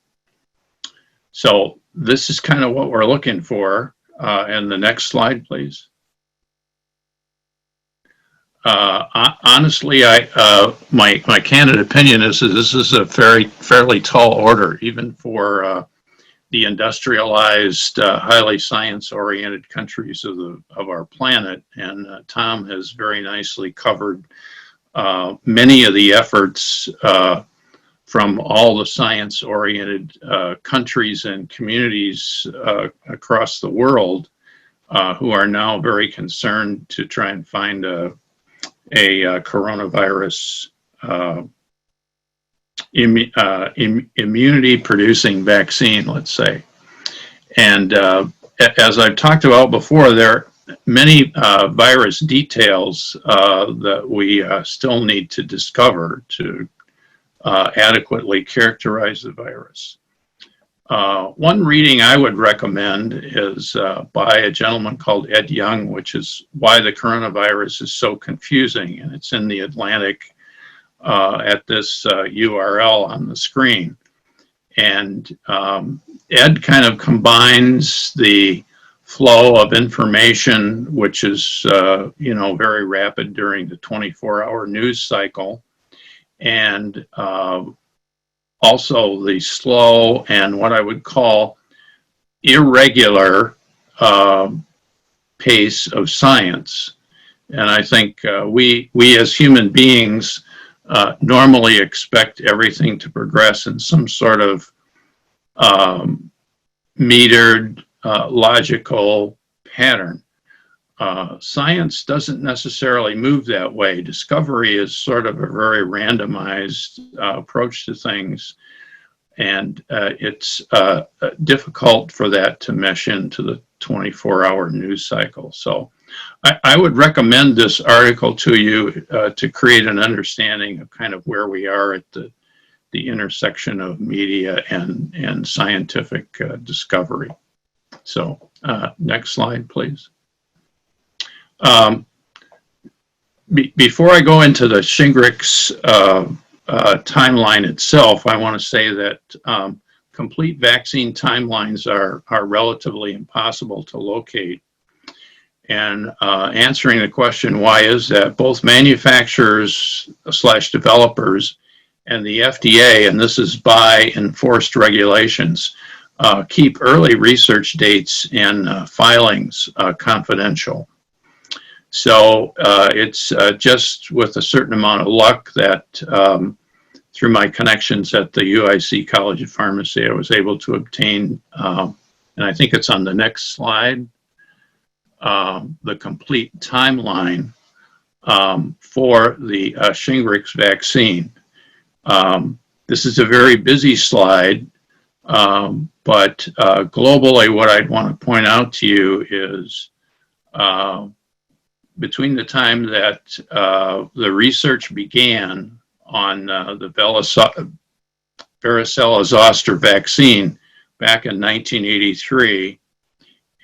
So this is kind of what we're looking for. And the next slide, please. Honestly, my candid opinion is that this is a fairly tall order, even for the industrialized, highly science-oriented countries of our planet. And Tom has very nicely covered many of the efforts from all the science-oriented countries and communities across the world who are now very concerned to try and find a coronavirus immunity-producing vaccine, let's say. And as I've talked about before, there are many virus details that we still need to discover to adequately characterize the virus. One reading I would recommend is by a gentleman called Ed Young, which is Why the Coronavirus is So Confusing, and it's in the Atlantic at this URL on the screen. And Ed kind of combines the flow of information, which is, very rapid during the 24-hour news cycle, and also the slow and what I would call irregular pace of science. And I think we as human beings normally expect everything to progress in some sort of metered, logical pattern. Science doesn't necessarily move that way. Discovery is sort of a very randomized approach to things, and it's difficult for that to mesh into the 24-hour news cycle. So I would recommend this article to you to create an understanding of kind of where we are at the intersection of media and scientific discovery. So next slide, please. Before I go into the Shingrix timeline itself, I want to say that complete vaccine timelines are relatively impossible to locate. And answering the question, why is that? Both manufacturers / developers and the FDA, and this is by enforced regulations, keep early research dates and filings confidential. So it's just with a certain amount of luck that through my connections at the UIC College of Pharmacy, I was able to obtain, and I think it's on the next slide, the complete timeline for the Shingrix vaccine. This is a very busy slide, but globally what I'd want to point out to you is between the time that the research began on the varicella-zoster vaccine back in 1983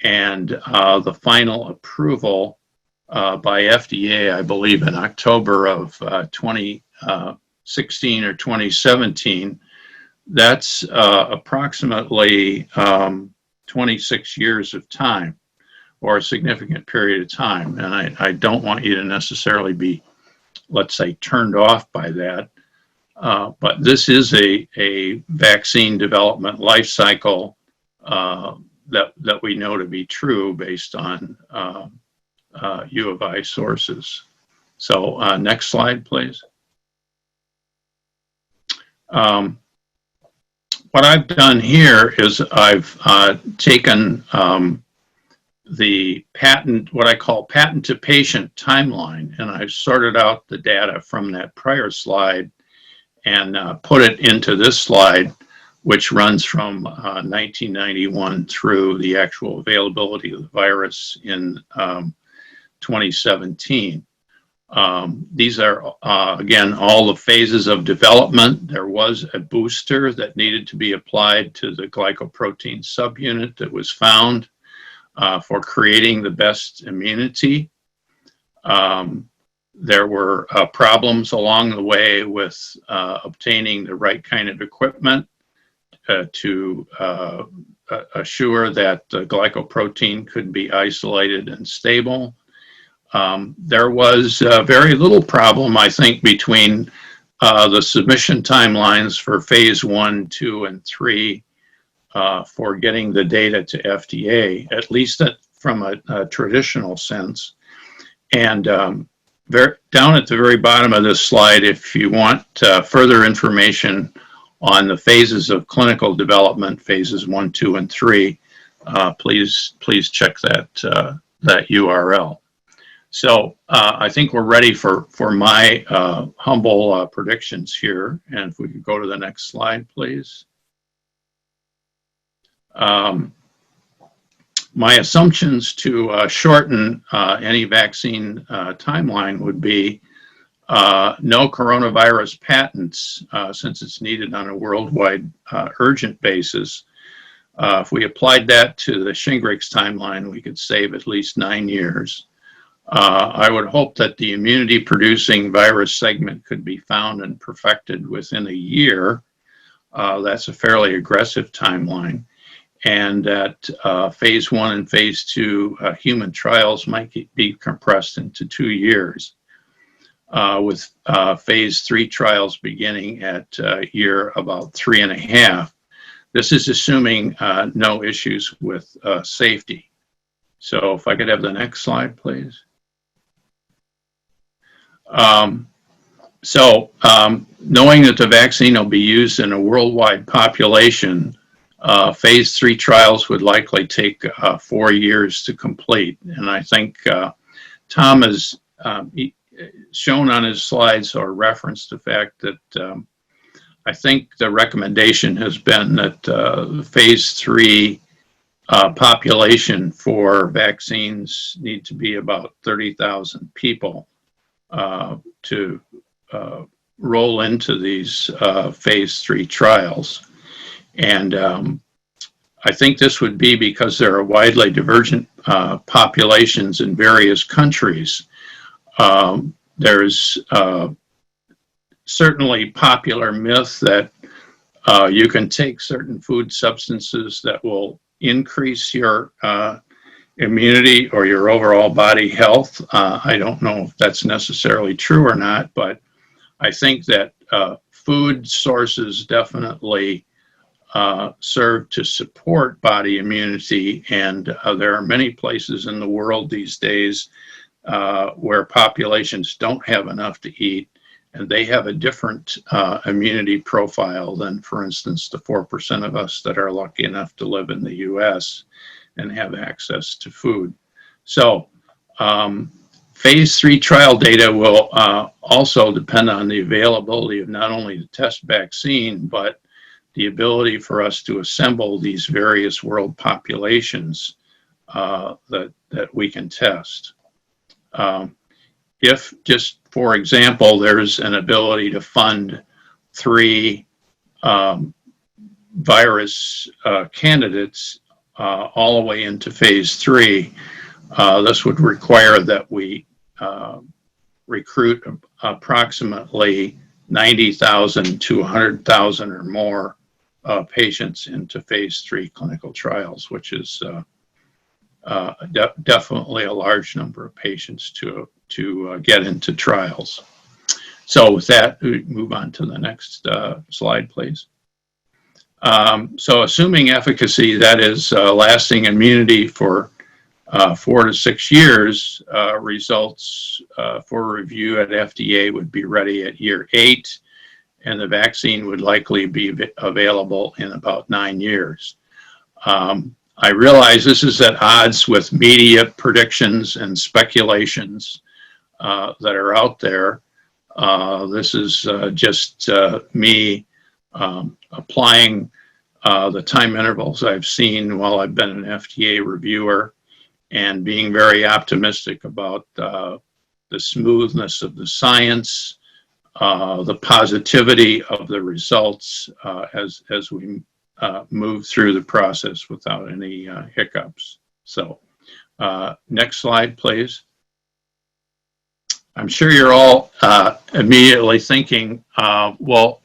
and the final approval by FDA, I believe in October of 2016 or 2017, that's approximately 26 years of time, or a significant period of time. And I don't want you to necessarily be, let's say, turned off by that. But this is a vaccine development life cycle that we know to be true based on U of I sources. So next slide, please. What I've done here is I've taken the patent, what I call patent to patient timeline, and I've sorted out the data from that prior slide and put it into this slide, which runs from 1991 through the actual availability of the virus in 2017. These are, again, all the phases of development. There was a booster that needed to be applied to the glycoprotein subunit that was found for creating the best immunity. There were problems along the way with obtaining the right kind of equipment to assure that the glycoprotein could be isolated and stable. There was very little problem, I think, between the submission timelines for phase 1, 2, and 3 for getting the data to FDA, at least from a traditional sense. And down at the very bottom of this slide, if you want further information on the phases of clinical development, phases 1, 2, and 3, please check that URL. So I think we're ready for my humble predictions here. And if we could go to the next slide, please. My assumptions to shorten any vaccine timeline would be no coronavirus patents, since it's needed on a worldwide urgent basis. If we applied that to the Shingrix timeline, we could save at least 9 years. I would hope that the immunity-producing virus segment could be found and perfected within a year. That's a fairly aggressive timeline. and that phase 1 and phase 2 human trials might be compressed into 2 years, with phase 3 trials beginning at year about 3.5. This is assuming no issues with safety. So if I could have the next slide, please. Knowing that the vaccine will be used in a worldwide population, phase 3 trials would likely take 4 years to complete. And I think Tom has shown on his slides or referenced the fact that I think the recommendation has been that phase 3 population for vaccines need to be about 30,000 people to roll into these phase 3 trials. And I think this would be because there are widely divergent populations in various countries. There's certainly popular myth that you can take certain food substances that will increase your immunity or your overall body health. I don't know if that's necessarily true or not, but I think that food sources definitely serve to support body immunity, and there are many places in the world these days where populations don't have enough to eat, and they have a different immunity profile than, for instance, the 4% of us that are lucky enough to live in the US and have access to food. So phase 3 trial data will also depend on the availability of not only the test vaccine, but the ability for us to assemble these various world populations that we can test. If, just for example, there's an ability to fund 3 virus candidates all the way into phase 3, this would require that we recruit approximately 90,000 to 100,000 or more patients into phase 3 clinical trials, which is definitely a large number of patients to get into trials. So with that, we move on to the next slide, please. So assuming efficacy, that is lasting immunity for 4 to 6 years, results for review at FDA would be ready at year 8, and the vaccine would likely be available in about 9 years. I realize this is at odds with media predictions and speculations that are out there. This is just me applying the time intervals I've seen while I've been an FDA reviewer, and being very optimistic about the smoothness of the science, the positivity of the results as we move through the process without any hiccups. So next slide, please. I'm sure you're all immediately thinking, well,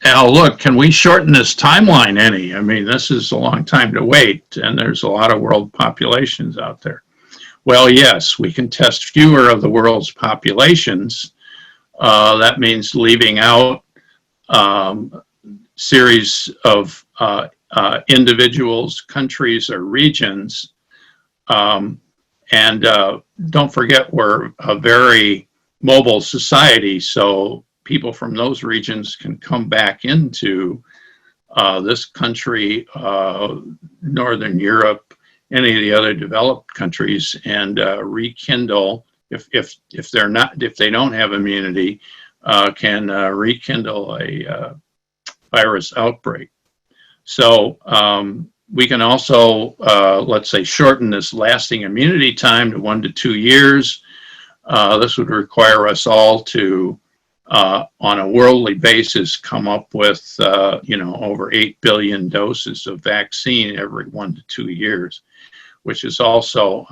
Al, look, can we shorten this timeline any? I mean, this is a long time to wait, and there's a lot of world populations out there. Well, yes, we can test fewer of the world's populations. That means leaving out series of individuals, countries, or regions. And don't forget, we're a very mobile society, so people from those regions can come back into this country, Northern Europe, any of the other developed countries, and rekindle, if they don't have immunity, can rekindle a virus outbreak. So we can also, let's say, shorten this lasting immunity time to 1 to 2 years. This would require us all to, on a worldly basis, come up with, over 8 billion doses of vaccine every 1 to 2 years, which is also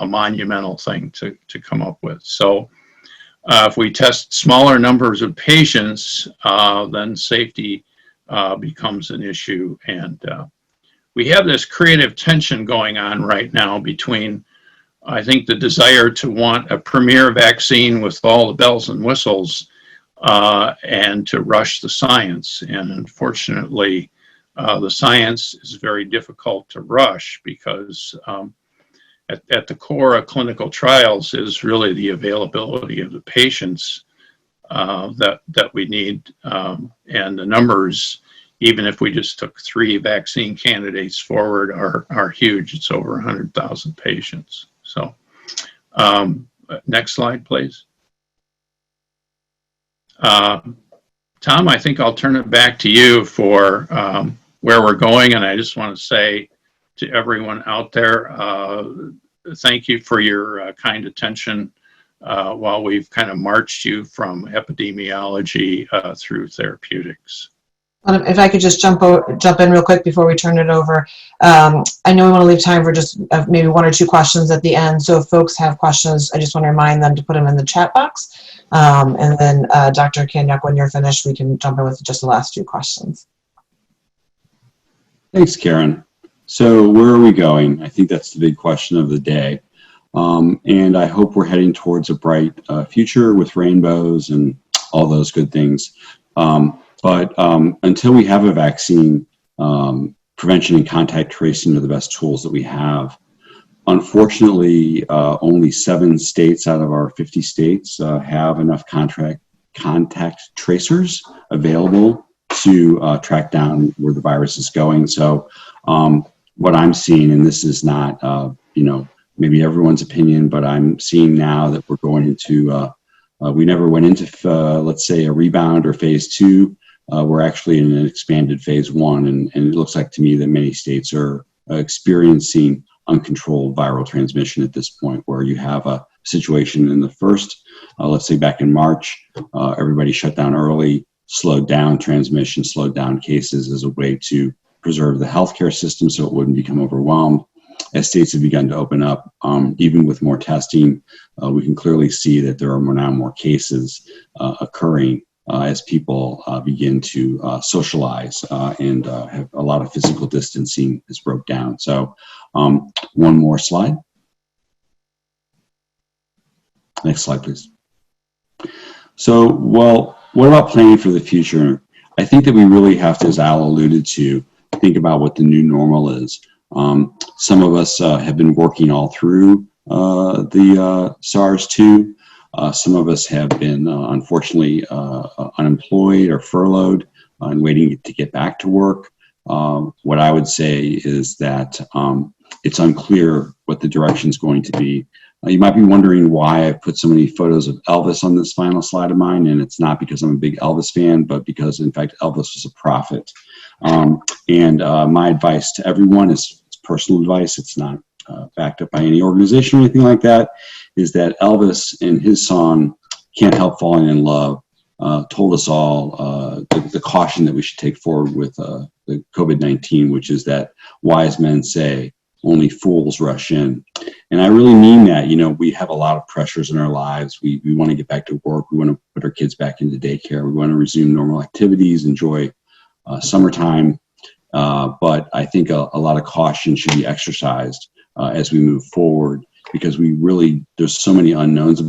a monumental thing to come up with. So if we test smaller numbers of patients, then safety becomes an issue, and we have this creative tension going on right now between, I think, the desire to want a premier vaccine with all the bells and whistles and to rush the science. And unfortunately, the science is very difficult to rush because at the core of clinical trials is really the availability of the patients that we need. And the numbers, even if we just took 3 vaccine candidates forward, are huge. It's over 100,000 patients. So next slide, please. Tom, I think I'll turn it back to you for where we're going. And I just want to say to everyone out there, thank you for your kind attention while we've kind of marched you from epidemiology through therapeutics. If I could just jump in real quick before we turn it over. I know we want to leave time for just maybe 1 or 2 questions at the end. So if folks have questions, I just want to remind them to put them in the chat box. And then Dr. Kanyok, when you're finished, we can jump in with just the last 2 questions. Thanks, Karen. So where are we going? I think that's the big question of the day. And I hope we're heading towards a bright future with rainbows and all those good things. But until we have a vaccine, prevention and contact tracing are the best tools that we have. Unfortunately, only 7 states out of our 50 states have enough contact tracers available to track down where the virus is going. So what I'm seeing, and this is not, maybe everyone's opinion, but I'm seeing now that we're going into, we never went into, let's say, a rebound or phase 2. We're actually in an expanded phase 1, and it looks like to me that many states are experiencing uncontrolled viral transmission at this point, where you have a situation in the first, let's say back in March, everybody shut down early, slowed down transmission, slowed down cases as a way to preserve the healthcare system so it wouldn't become overwhelmed. As states have begun to open up, even with more testing, we can clearly see that there are now more cases occurring as people begin to socialize and have a lot of physical distancing is broke down. So 1 more slide. Next slide, please. So, well, what about planning for the future? I think that we really have to, as Al alluded to, think about what the new normal is. Some of us have been working all through the SARS-2. Some of us have been, unfortunately, unemployed or furloughed and waiting to get back to work. What I would say is that it's unclear what the direction is going to be. You might be wondering why I put so many photos of Elvis on this final slide of mine, and it's not because I'm a big Elvis fan, but because, in fact, Elvis was a prophet. My advice to everyone is personal advice. It's not backed up by any organization or anything like that, is that Elvis, in his song, Can't Help Falling in Love, told us all the caution that we should take forward with the COVID-19, which is that wise men say, only fools rush in. And I really mean that. We have a lot of pressures in our lives. We want to get back to work. We want to put our kids back into daycare. We want to resume normal activities, enjoy summertime. But I think a lot of caution should be exercised as we move forward, because there's so many unknowns.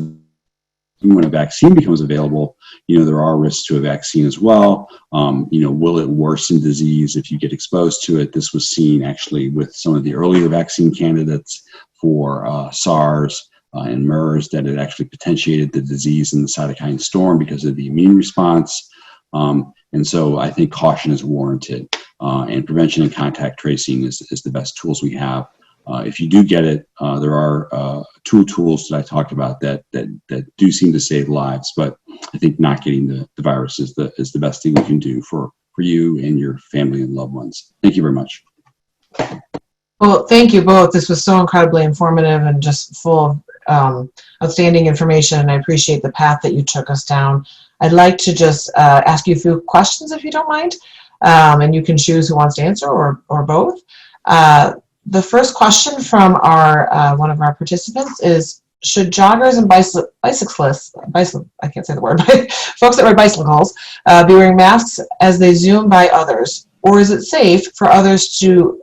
When a vaccine becomes available, there are risks to a vaccine as well. Will it worsen disease if you get exposed to it? This was seen actually with some of the earlier vaccine candidates for SARS and MERS, that it actually potentiated the disease in the cytokine storm because of the immune response. And so I think caution is warranted, and prevention and contact tracing is the best tools we have. If you do get it, there are 2 tools that I talked about that do seem to save lives, but I think not getting the virus is the best thing we can do for you and your family and loved ones. Thank you very much. Well, thank you both. This was so incredibly informative and just full of outstanding information, and I appreciate the path that you took us down. I'd like to just ask you a few questions, if you don't mind, and you can choose who wants to answer or both. The first question from one of our participants is, should joggers and bicyclists, I can't say the word, but folks that ride bicycles, be wearing masks as they zoom by others? Or is it safe for others to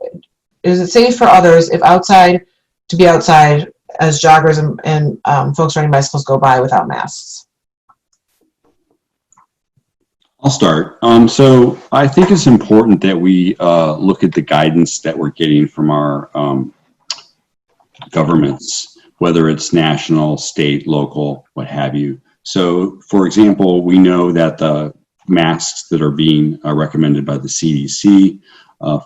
is it safe for others if to be outside as joggers and folks riding bicycles go by without masks? I'll start. So I think it's important that we look at the guidance that we're getting from our governments, whether it's national, state, local, what have you. So, for example, we know that the masks that are being recommended by the CDC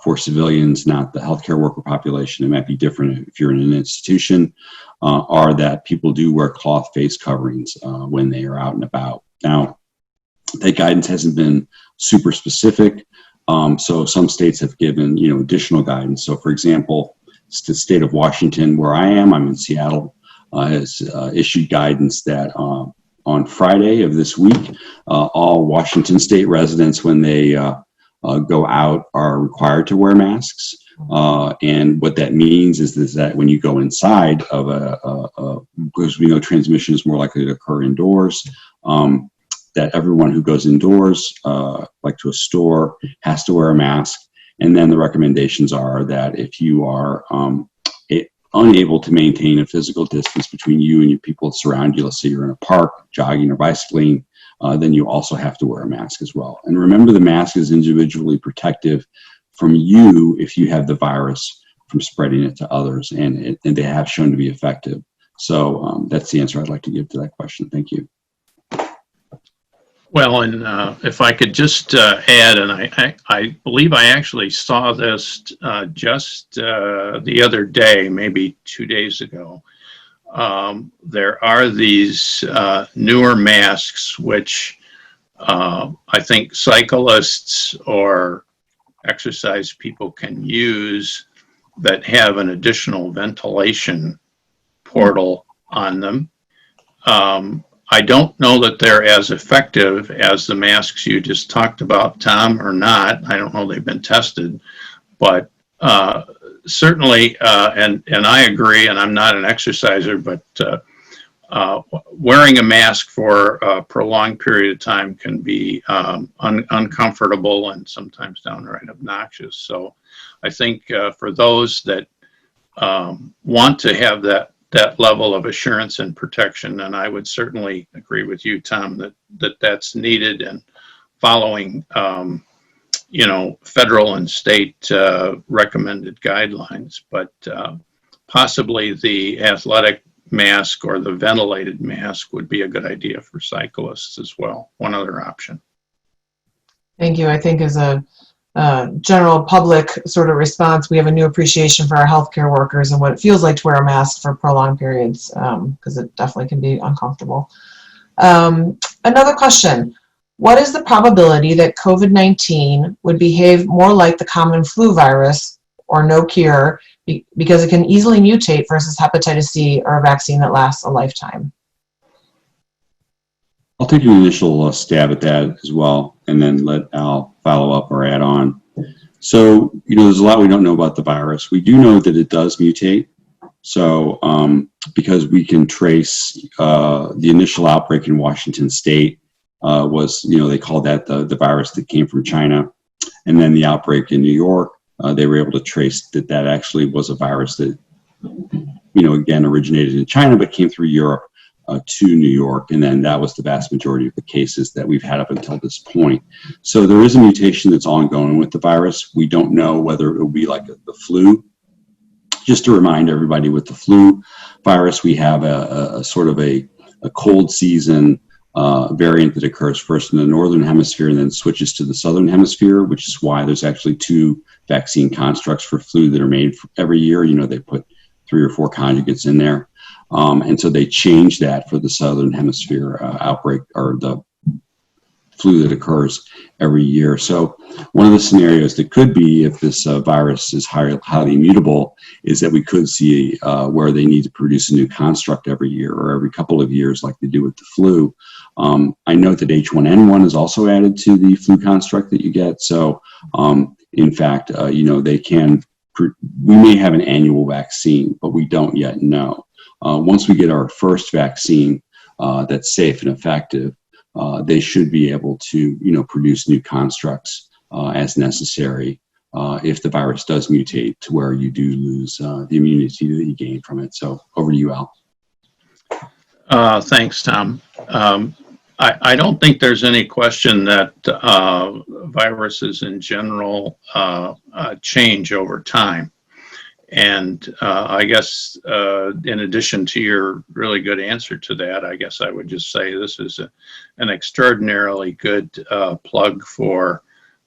for civilians, not the healthcare worker population, it might be different if you're in an institution, are that people do wear cloth face coverings when they are out and about. Now, that guidance hasn't been super specific, so some states have given additional guidance. So, for example, the state of Washington, where I'm in Seattle, has issued guidance that on Friday of this week, all Washington state residents, when they go out, are required to wear masks. And what that means is that when you go inside of because we know transmission is more likely to occur indoors, that everyone who goes indoors, like to a store, has to wear a mask. And then the recommendations are that if you are unable to maintain a physical distance between you and your people that surround you, let's say you're in a park, jogging or bicycling, then you also have to wear a mask as well. And remember, the mask is individually protective from you if you have the virus from spreading it to others, and they have shown to be effective. So that's the answer I'd like to give to that question. Thank you. Well, and if I could just add, and I believe I actually saw this just the other day, maybe 2 days ago. There are these newer masks which I think cyclists or exercise people can use that have an additional ventilation portal on them. I don't know that they're as effective as the masks you just talked about, Tom, or not. I don't know, they've been tested, but certainly, and I agree, and I'm not an exerciser, but wearing a mask for a prolonged period of time can be uncomfortable and sometimes downright obnoxious. So I think for those that want to have that level of assurance and protection, and I would certainly agree with you, Tom, that's needed, and following federal and state recommended guidelines, but possibly the athletic mask or the ventilated mask would be a good idea for cyclists as well. One other option. Thank you. I think as a general public sort of response, we have a new appreciation for our healthcare workers and what it feels like to wear a mask for prolonged periods, because it definitely can be uncomfortable. Another question. What is the probability that COVID-19 would behave more like the common flu virus or no cure because it can easily mutate versus hepatitis C or a vaccine that lasts a lifetime? I'll take an initial stab at that as well, and then let Al follow up or add on. So, there's a lot we don't know about the virus. We do know that it does mutate. So, because we can trace the initial outbreak in Washington State was, they called that the virus that came from China. And then the outbreak in New York, they were able to trace that actually was a virus that, again, originated in China, but came through Europe to New York. And then that was the vast majority of the cases that we've had up until this point. So there is a mutation that's ongoing with the virus. We don't know whether it will be like the flu. Just to remind everybody, with the flu virus, we have a sort of a cold season variant that occurs first in the northern hemisphere and then switches to the southern hemisphere, which is why there's actually 2 vaccine constructs for flu that are made every year. They put 3 or 4 conjugates in there. And so they changed that for the southern hemisphere outbreak, or the flu that occurs every year. So one of the scenarios that could be, if this virus is highly mutable, is that we could see where they need to produce a new construct every year or every couple of years like they do with the flu. I note that H1N1 is also added to the flu construct that you get. So in fact, they can, we may have an annual vaccine, but we don't yet know. Once we get our first vaccine that's safe and effective, they should be able to, produce new constructs as necessary if the virus does mutate to where you do lose the immunity that you gain from it. So over to you, Al. Thanks, Tom. I don't think there's any question that viruses in general change over time. And I guess in addition to your really good answer to that, I guess I would just say this is an extraordinarily good plug for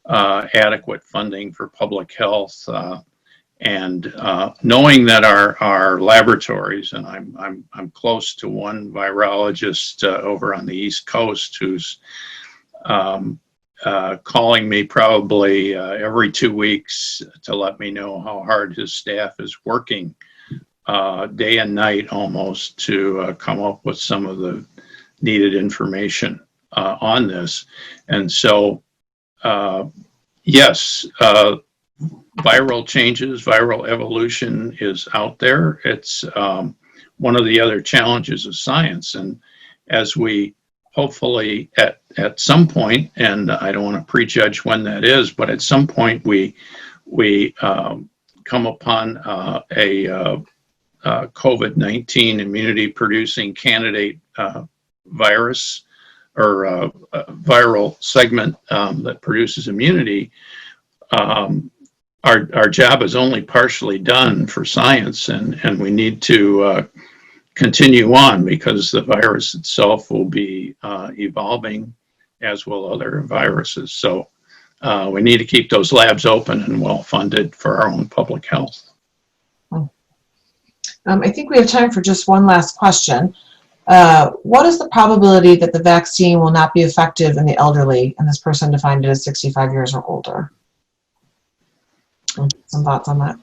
adequate funding for public health, and knowing that our laboratories, and I'm close to one virologist over on the East Coast who's calling me probably every 2 weeks to let me know how hard his staff is working day and night almost to come up with some of the needed information on this. And so, yes, viral changes, viral evolution is out there. It's one of the other challenges of science. And as we hopefully at some point, and I don't want to prejudge when that is, but at some point we come upon a COVID-19 immunity producing candidate virus or viral segment that produces immunity, our job is only partially done for science, and we need to continue on because the virus itself will be evolving, as will other viruses. So we need to keep those labs open and well funded for our own public health. I think we have time for just one last question. What is the probability that the vaccine will not be effective in the elderly, and this person defined it as 65 years or older? Some thoughts on that?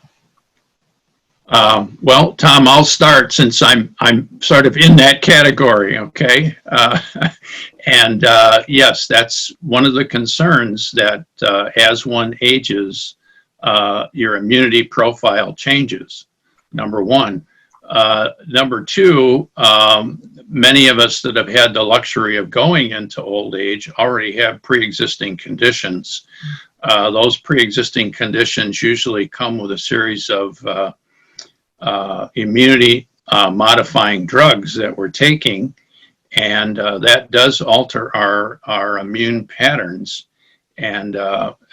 Well, Tom, I'll start since I'm sort of in that category, okay? And yes, that's one of the concerns that as one ages, your immunity profile changes, number one. Number two, many of us that have had the luxury of going into old age already have pre-existing conditions. Those pre-existing conditions usually come with a series of immunity modifying drugs that we're taking, and that does alter our immune patterns. And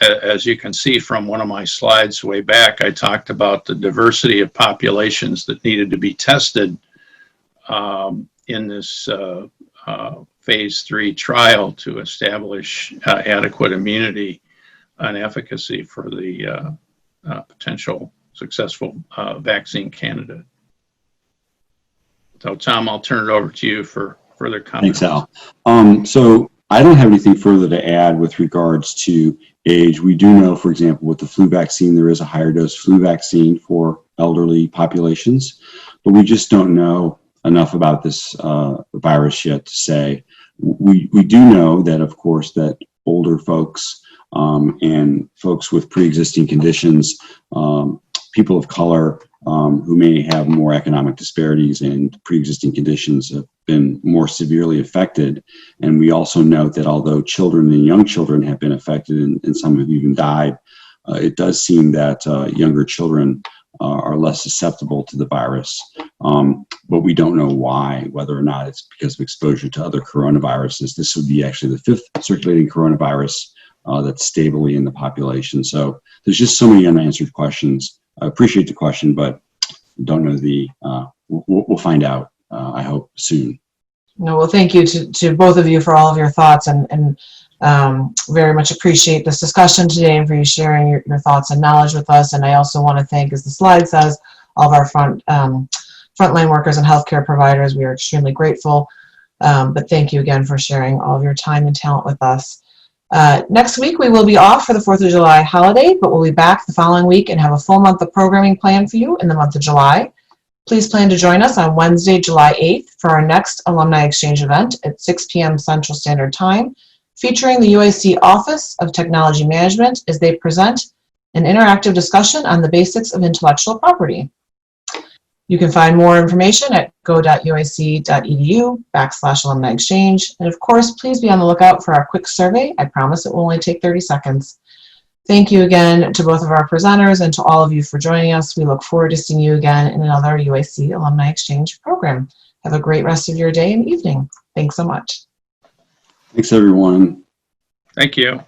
as you can see from one of my slides way back, I talked about the diversity of populations that needed to be tested in this phase 3 trial to establish adequate immunity and efficacy for the potential successful vaccine candidate. So Tom, I'll turn it over to you for further comments. Thanks, Al. So I don't have anything further to add with regards to age. We do know, for example, with the flu vaccine, there is a higher dose flu vaccine for elderly populations, but we just don't know enough about this virus yet to say. We do know that, of course, that older folks and folks with pre-existing conditions, people of color who may have more economic disparities and pre-existing conditions have been more severely affected. And we also note that although children and young children have been affected and some have even died, it does seem that younger children are less susceptible to the virus. But we don't know why, whether or not it's because of exposure to other coronaviruses. This would be actually the 5th circulating coronavirus that's stably in the population. So there's just so many unanswered questions. I appreciate the question, but don't know the, we'll find out, I hope, soon. No, well, thank you to both of you for all of your thoughts, and very much appreciate this discussion today and for you sharing your thoughts and knowledge with us. And I also want to thank, as the slide says, all of our frontline workers and healthcare providers. We are extremely grateful. But thank you again for sharing all of your time and talent with us. Next week, we will be off for the 4th of July holiday, but we'll be back the following week and have a full month of programming planned for you in the month of July. Please plan to join us on Wednesday, July 8th for our next Alumni Exchange event at 6 p.m. Central Standard Time, featuring the UIC Office of Technology Management as they present an interactive discussion on the basics of intellectual property. You can find more information at go.uic.edu/alumni exchange. And of course, please be on the lookout for our quick survey. I promise it will only take 30 seconds. Thank you again to both of our presenters and to all of you for joining us. We look forward to seeing you again in another UIC Alumni Exchange program. Have a great rest of your day and evening. Thanks so much. Thanks, everyone. Thank you.